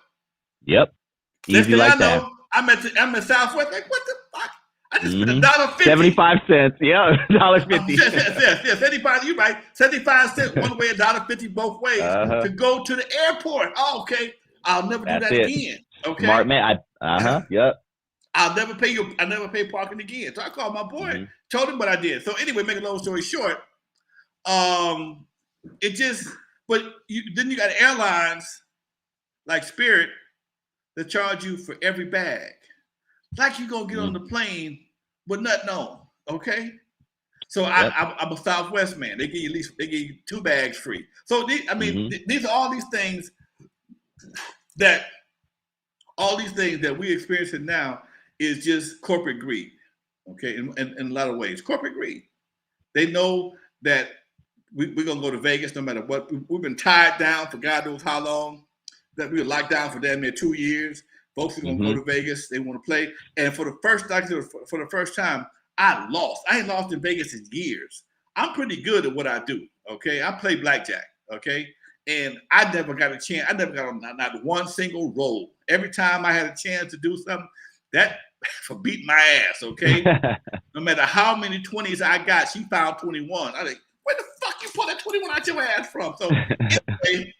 Yep. Easy like that. I'm at Southwest. Like, what the fuck? I just spent $1.50. 75 cents. Yeah, $1.50. Yeah, 75. You right. 75 cents one way, $1.50 both ways to go to the airport. Oh, okay. I'll never do that again. Okay. Smart man. Yep. I'll never pay parking again. So I called my boy, told him what I did. So anyway, make a long story short, then you got airlines like Spirit that charge you for every bag. Like you gonna get on the plane with nothing on, okay? So I'm a Southwest man. They give you 2 bags free. So these are all these things that we experiencing now is just corporate greed, okay? In a lot of ways, corporate greed. They know that we're gonna go to Vegas no matter what. We've been tied down for God knows how long. That we were locked down for damn near 2 years. Folks are gonna go to Vegas. They want to play, and for the first time, I lost. I ain't lost in Vegas in years. I'm pretty good at what I do. Okay, I play blackjack. Okay, and I never got a chance. I never got on not one single roll. Every time I had a chance to do something, that for beating my ass. Okay, no matter how many 20s I got, she found 21. I like, where the fuck you pull that 21 out your ass from? So anyway,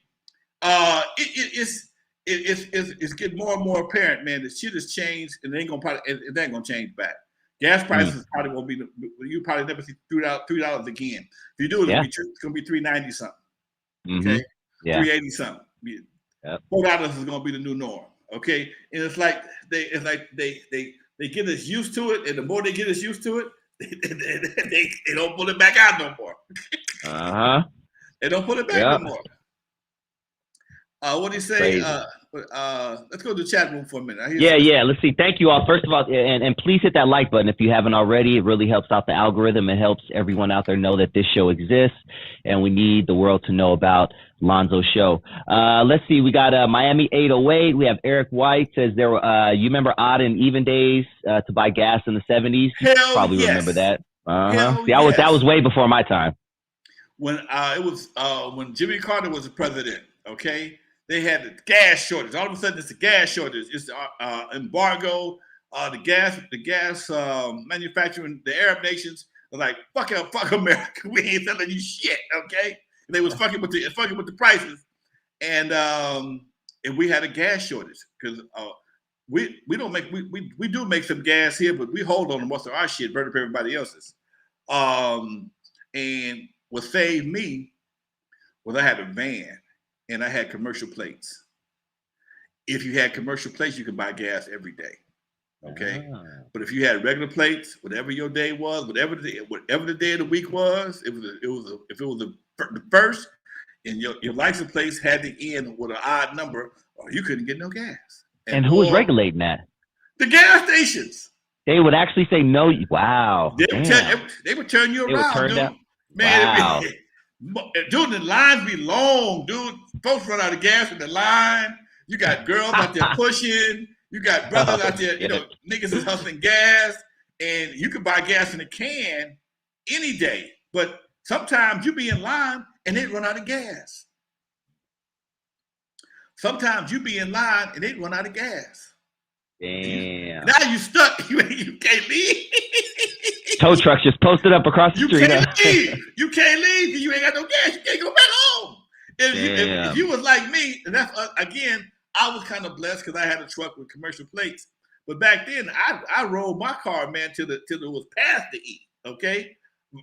it's getting more and more apparent, man. The shit has changed, and it ain't gonna change back. Gas prices probably won't be. You probably never see $3 again. If you do, it's gonna be $3.90 something. Okay, $3.80 something. $4 is gonna be the new norm. Okay, and it's like they get us used to it, and the more they get us used to it, they don't pull it back out no more. They don't pull it back no more. What do you say? Let's go to the chat room for a minute. Yeah. Let's see. Thank you all. First of all, and please hit that like button if you haven't already. It really helps out the algorithm. It helps everyone out there know that this show exists, and we need the world to know about Lonzo's show. Let's see. We got Miami 808. We have Eric White says you remember odd and even days to buy gas in the 70s? Probably remember that. See, that was way before my time. When when Jimmy Carter was the president, okay? They had the gas shortage. All of a sudden, it's a gas shortage. It's embargo. The gas manufacturing, the Arab nations are like, fuck America. We ain't selling you shit, okay? And they was fucking with the prices, and we had a gas shortage because we do make some gas here, but we hold on to most of our shit, burn up everybody else's. And what saved me was I had a van. And I had commercial plates. If you had commercial plates, you could buy gas every day. Okay. But if you had regular plates, whatever your day was, whatever the day of the week was, if it was the first, and your license plate had to end with an odd number, or you couldn't get no gas. And who was regulating that? The gas stations. They would actually say no. Wow. They would turn you around, dude. Down. Man, wow. Dude, the lines be long, dude. Folks run out of gas in the line. You got girls out there pushing. You got brothers out there, niggas is hustling gas. And you can buy gas in a can any day. But sometimes you be in line and they run out of gas. Sometimes you be in line and they run out of gas. Damn. Now you stuck. You can't leave. Tow trucks just posted up across the street. You can't leave. You ain't got no gas. You can't go back home. If you was like me, and that's again, I was kind of blessed because I had a truck with commercial plates. But back then, I rolled my car, man, till it was past the E. Okay,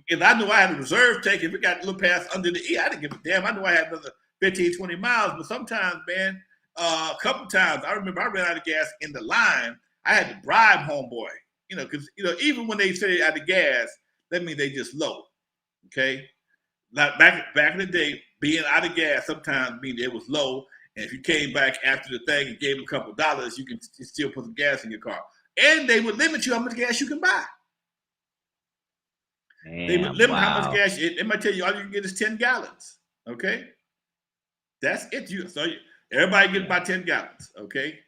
if I knew I had a reserve tank, if it got a little past under the E, I didn't give a damn. I knew I had another 15, 20 miles. But sometimes, man, a couple times, I remember I ran out of gas in the line. I had to bribe homeboy. Because even when they say out of gas, that means they just low. Okay, like back in the day, being out of gas sometimes means it was low. And if you came back after the thing and gave them a couple dollars, you can still put some gas in your car. And they would limit you how much gas you can buy. They would limit how much gas. They might tell you all you can get is 10 gallons. Okay, that's it. Everybody gets about 10 gallons. Okay.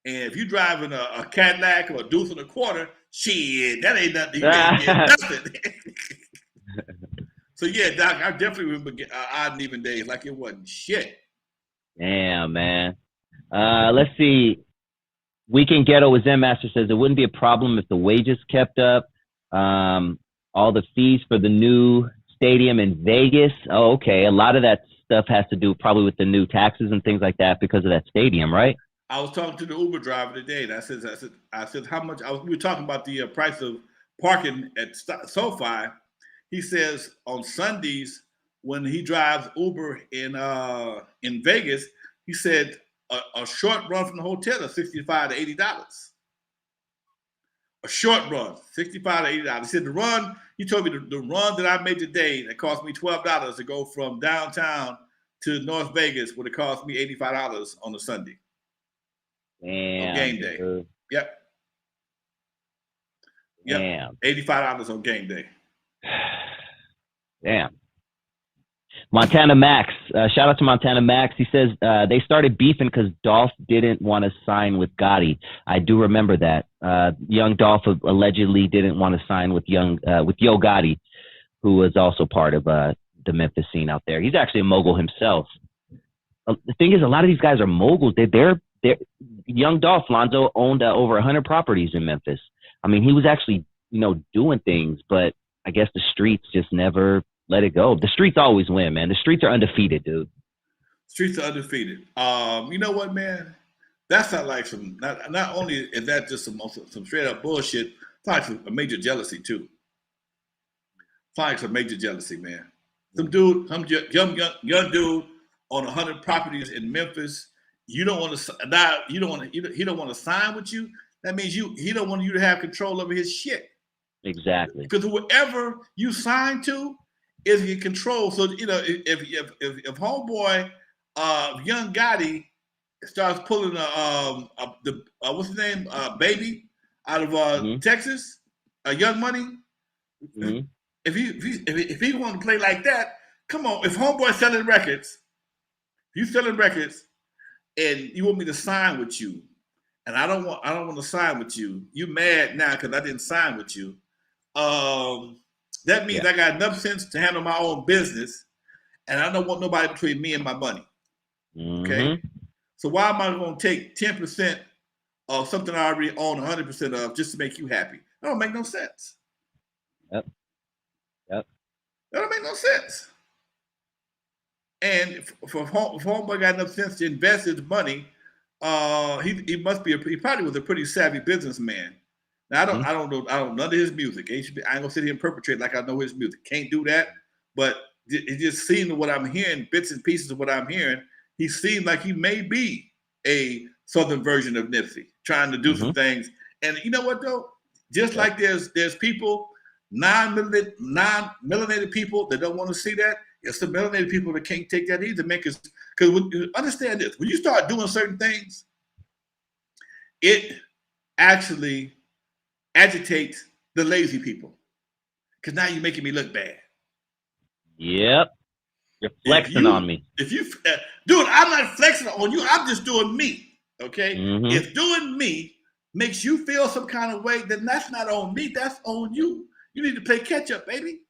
And if you're driving a Cadillac or a Deuce and a quarter, shit, that ain't nothing. You can't get nothing. So yeah, Doc, I definitely remember odd and even days like it wasn't shit. Damn, man. Let's see. Weekend Ghetto with Zen Master says it wouldn't be a problem if the wages kept up. All the fees for the new stadium in Vegas. Oh, okay. A lot of that stuff has to do probably with the new taxes and things like that because of that stadium, right? I was talking to the Uber driver today, and I said, how much? We were talking about the price of parking at SoFi. He says on Sundays when he drives Uber in Vegas, he said a short run from the hotel is $65 to $80. A short run, $65 to $80. He said the run. He told me the run that I made today that cost me $12 to go from downtown to North Vegas would have cost me $85 on a Sunday. Damn, on game day. Dude. Yep. Damn. $85 on game day. Damn. Montana Max. Shout out to Montana Max. He says they started beefing because Dolph didn't want to sign with Gotti. I do remember that. Young Dolph allegedly didn't want to sign with Yo Gotti, who was also part of the Memphis scene out there. He's actually a mogul himself. The thing is, a lot of these guys are moguls. They're Young Dolph, Lonzo, owned over 100 properties in Memphis. I mean, he was actually, doing things, but I guess the streets just never let it go. The streets always win, man. The streets are undefeated, dude. Streets are undefeated. You know what, man? That's not like not only is that just some straight up bullshit, it's like a major jealousy too. It's like some major jealousy, man. Some young dude on 100 properties in Memphis. You don't want to now. He don't want to sign with you. That means he don't want you to have control over his shit. Exactly. Because whoever you sign to is in control. So if homeboy Young Gotti starts pulling what's his name Baby out of Texas, Young Money. Mm-hmm. If he want to play like that, come on. If homeboy selling records, you selling records. And you want me to sign with you, and I don't want to sign with you. You mad now because I didn't sign with you. That means I got enough sense to handle my own business, and I don't want nobody between me and my money. Okay, so why am I going to take 10% of something I already own 100% of just to make you happy? That don't make no sense. Yep. That don't make no sense. And if homeboy got enough sense to invest his money, he probably was a pretty savvy businessman. Now I don't know none of his music. I ain't gonna sit here and perpetrate like I know his music. Can't do that. But it just seemed what I'm hearing, bits and pieces of what I'm hearing. He seemed like he may be a southern version of Nipsey, trying to do some things. And you know what though? Just like there's people, non-melanated people that don't want to see that. It's the melanated people that can't take that either, man. Because understand this: when you start doing certain things, it actually agitates the lazy people. Because now you're making me look bad. Yep. You're flexing on me. Dude, I'm not flexing on you. I'm just doing me. Okay? If doing me makes you feel some kind of way, then that's not on me. That's on you. You need to play catch up, baby.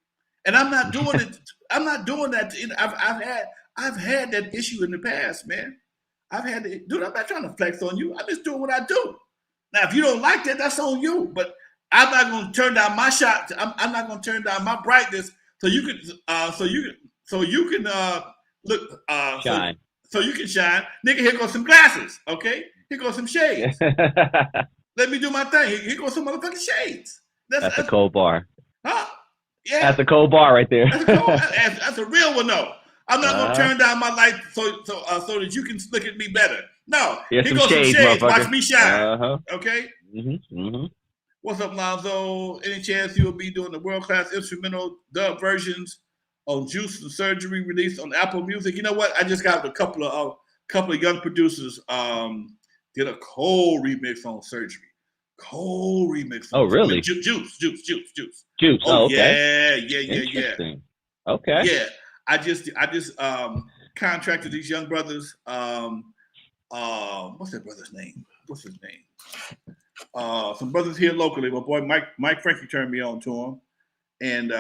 And I'm not doing it. I'm not doing that. I've had that issue in the past, man. Dude, I'm not trying to flex on you. I'm just doing what I do. Now, if you don't like that, that's on you. But I'm not going to turn down my shot. I'm not going to turn down my brightness so you can look shine. So you can shine. Nigga, here goes some glasses. Okay, here goes some shades. Let me do my thing. Here goes some motherfucking shades. That's a cold bar. Huh? Yeah. That's a cold bar right there. That's a real one though. I'm not gonna turn down my light so that you can look at me better. No, here goes some shades. Watch me shine. Okay. What's up, Lonzo? Any chance you will be doing the world-class instrumental dub versions of Juice and Surgery released on Apple Music? You know what? I just got a couple of young producers did a cold remix on Surgery. Cold remix. Oh, really? Juice. Oh, okay. Yeah. Okay. Yeah. I just contracted these young brothers. What's that brother's name? What's his name? Some brothers here locally. My boy Mike Frankie turned me on to him, and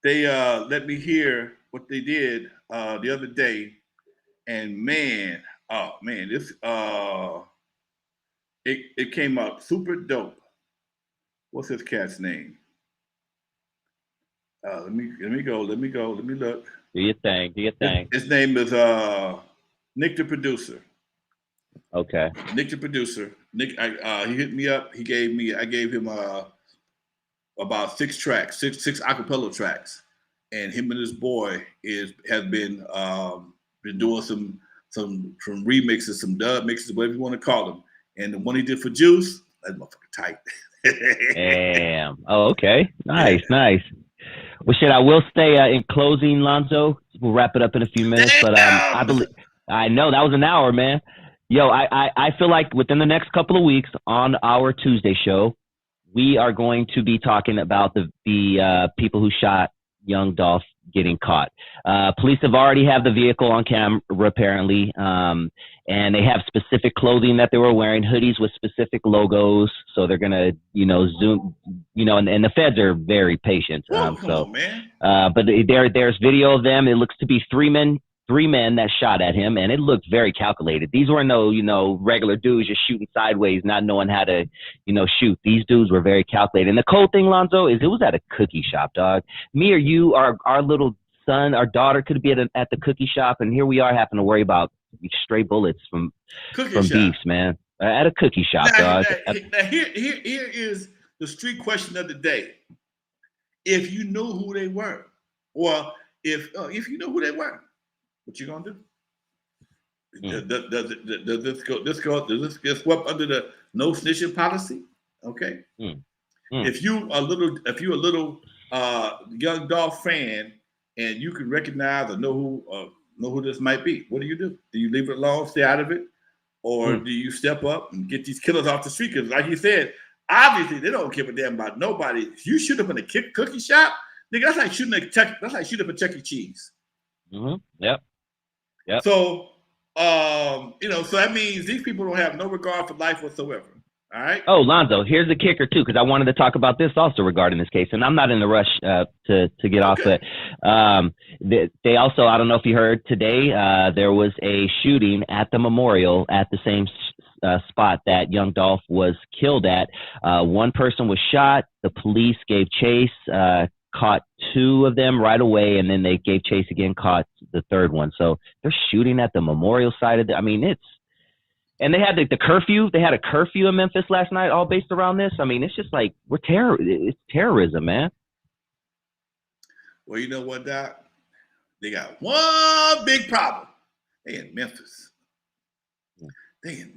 they let me hear what they did the other day. And man, this it came out super dope. What's this cat's name? Let me look. Do your thing. His name is Nick the producer. Okay. Nick the producer. Nick, he hit me up. I gave him about 6 tracks, six acapella tracks, and him and his boy has been doing some remixes, some dub mixes, whatever you want to call them. And the one he did for Juice, that motherfucker tight. Damn. Oh, okay. Nice. Well, shit, I will say in closing, Lonzo, we'll wrap it up in a few minutes, but I know that was an hour, man. Yo, I feel like within the next couple of weeks on our Tuesday show, we are going to be talking about the people who shot Young Dolph getting caught. Police have already have the vehicle on camera, apparently, and they have specific clothing that they were wearing, hoodies with specific logos. So they're gonna, zoom, and the feds are very patient. But there's video of them. It looks to be three men that shot at him, and it looked very calculated. These were no, regular dudes just shooting sideways, not knowing how to, shoot. These dudes were very calculated. And the cool thing, Lonzo, is it was at a cookie shop, dog. Me or you, our little son, our daughter could be at the cookie shop, and here we are having to worry about stray bullets from beefs, man. At a cookie shop, dog. Now here is the street question of the day. If you knew who they were, or if you know who they were, what you gonna do? Does this get swept under the no snitching policy? Okay. If you a little Young Dolph fan and you can recognize or know who this might be, what do? Do you leave it alone, stay out of it, or do you step up and get these killers off the street? Because like you said, obviously they don't give a damn about nobody. If you shoot up in a cookie shop, nigga, that's like shooting up a Chuck E. Cheese. Yep. So, so that means these people don't have no regard for life whatsoever. All right. Oh, Lonzo, here's the kicker too, because I wanted to talk about this also regarding this case, and I'm not in a rush to get off, but they also, I don't know if you heard today, there was a shooting at the memorial at the same spot that Young Dolph was killed at. One person was shot. The police gave chase. Caught 2 of them right away, and then they gave chase again, caught the 3rd one. So they're shooting at the memorial side of and they had the curfew. They had a curfew in Memphis last night, all based around this. I mean, it's just like it's terrorism, man. Well, you know what, Doc? They got one big problem. They in Memphis.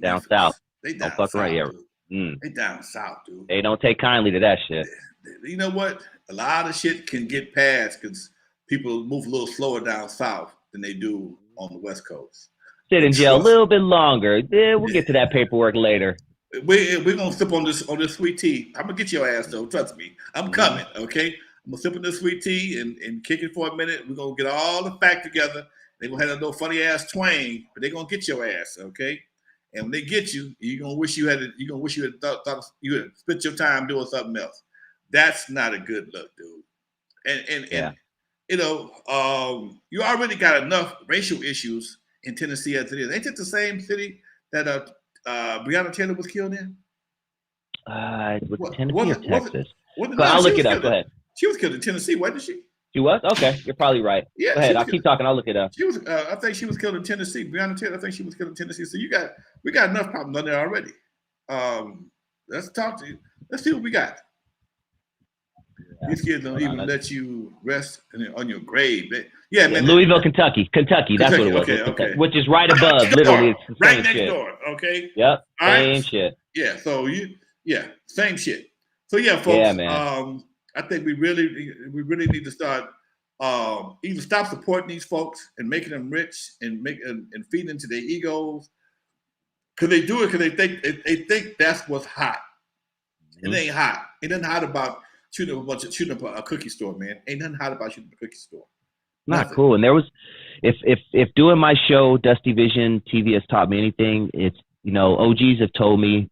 Down south. They down south, right here. They down south, dude. They don't take kindly to that shit. You know what? A lot of shit can get past because people move a little slower down south than they do on the West Coast. sit in jail a little bit longer. Yeah, we'll get to that paperwork later. We're gonna sip on this sweet tea. I'm gonna get your ass though. Trust me, I'm coming. Okay, I'm gonna sip on this sweet tea and kick it for a minute. We're gonna get all the facts together. They're gonna have a little funny ass twang, but they're gonna get your ass. Okay, and when they get you, you're gonna wish you had thought you had spent your time doing something else. That's not a good look, dude. And you know, you already got enough racial issues in Tennessee as it is. Ain't it the same city that Breonna Taylor was killed in? Was it Tennessee or Texas? I'll look it up. Go ahead. She was killed in Tennessee, wasn't she? She was? Okay, you're probably right. Yeah. Go ahead. I'll keep talking. I'll look it up. She was. I think she was killed in Tennessee. Breonna Taylor. I think she was killed in Tennessee. So we got enough problems on there already. Let's talk to you. Let's see what we got. Yeah. These kids don't even let you rest on your grave. Man. Louisville, Kentucky. That's what it was. Okay. Which is right above. Literally, it's the right same next shit. door. Okay. Yep. Same right. shit. Yeah. So same shit. So folks. Yeah, man. I think we really need to start either stop supporting these folks and making them rich and feeding into their egos, because they do it because they think that's what's hot. Mm-hmm. It ain't hot. It ain't hot about shooting up a cookie store, man. Ain't nothing hot about shooting up a cookie store. Not cool. And there was, if doing my show, Dusty Vision TV has taught me anything, it's, OGs have told me,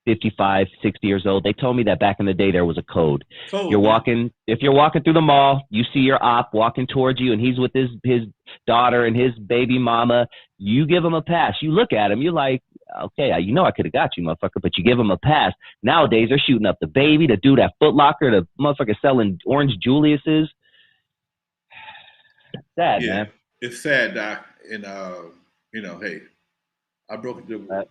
55, 60 years old, they told me that back in the day there was a code. If you're walking through the mall, you see your op walking towards you and he's with his daughter and his baby mama, you give him a pass. You look at him, you're like, okay, I could have got you, motherfucker, but you give him a pass. Nowadays they're shooting up the baby, the dude at Foot Locker, the motherfucker selling Orange Julius's. It's sad, man. It's sad, Doc. And hey, I broke it.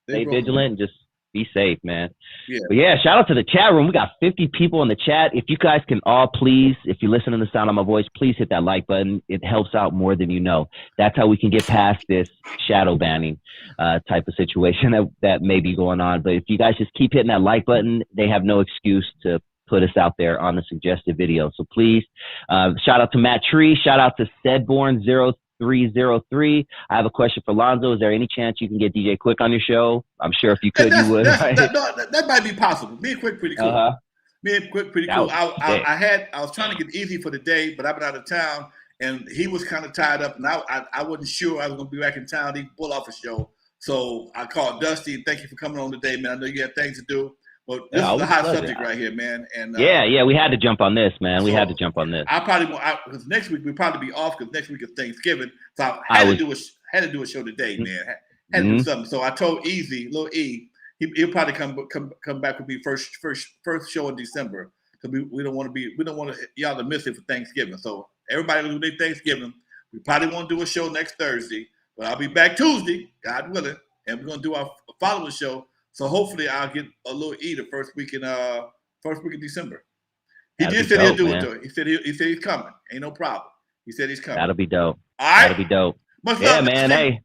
Stay vigilant and just be safe, man. Yeah. But shout out to the chat room. We got 50 people in the chat. If you guys can all please, if you listen to the sound of my voice, please hit that like button. It helps out more than you know. That's how we can get past this shadow banning type of situation that may be going on. But if you guys just keep hitting that like button, they have no excuse to put us out there on the suggested video. So please, shout out to Matt Tree. Shout out to Sedborn0303. I have a question for Lonzo. Is there any chance you can get DJ Quick on your show? I'm sure if you could, you would. That might be possible. Me and Quick pretty cool. Uh-huh. Me and Quick pretty cool. I was trying to get easy for the day, but I've been out of town, and he was kind of tied up, and I wasn't sure I was going to be back in town. He pull off a show. So I called Dusty, and thank you for coming on today, man. I know you have things to do. But this is a hot subject right here, man. And we had to jump on this, man. We had to jump on this. I probably won't, because next week we'll probably be off because next week is Thanksgiving. So I had to do a show today, man. Had to do something. So I told Easy, Lil E, he'll probably come back with me first show in December, because we don't want y'all to miss it for Thanksgiving. So everybody will do their Thanksgiving. We probably won't do a show next Thursday, but I'll be back Tuesday, God willing, and we're gonna do our following show. So hopefully I'll get a little E the first week in December. He did say he'll do it though. He said he's coming. Ain't no problem. He said he's coming. That'll be dope. All right. That'll be dope. Man. Hey,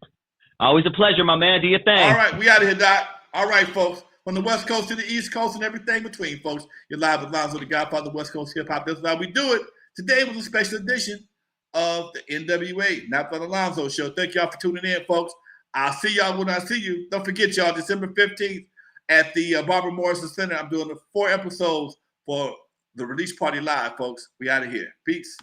always a pleasure, my man. Do your thing. All right, we out of here, Doc. All right, folks. From the West Coast to the East Coast and everything between, folks. You're live with Lonzo, the Godfather of West Coast hip hop. That's how we do it. Today was a special edition of the N.W.A. Not for the Lonzo Show. Thank y'all for tuning in, folks. I'll see y'all when I see you. Don't forget, y'all, December 15th at the Barbara Morrison Center. I'm doing the 4 episodes for the release party live, folks. We out of here. Peace.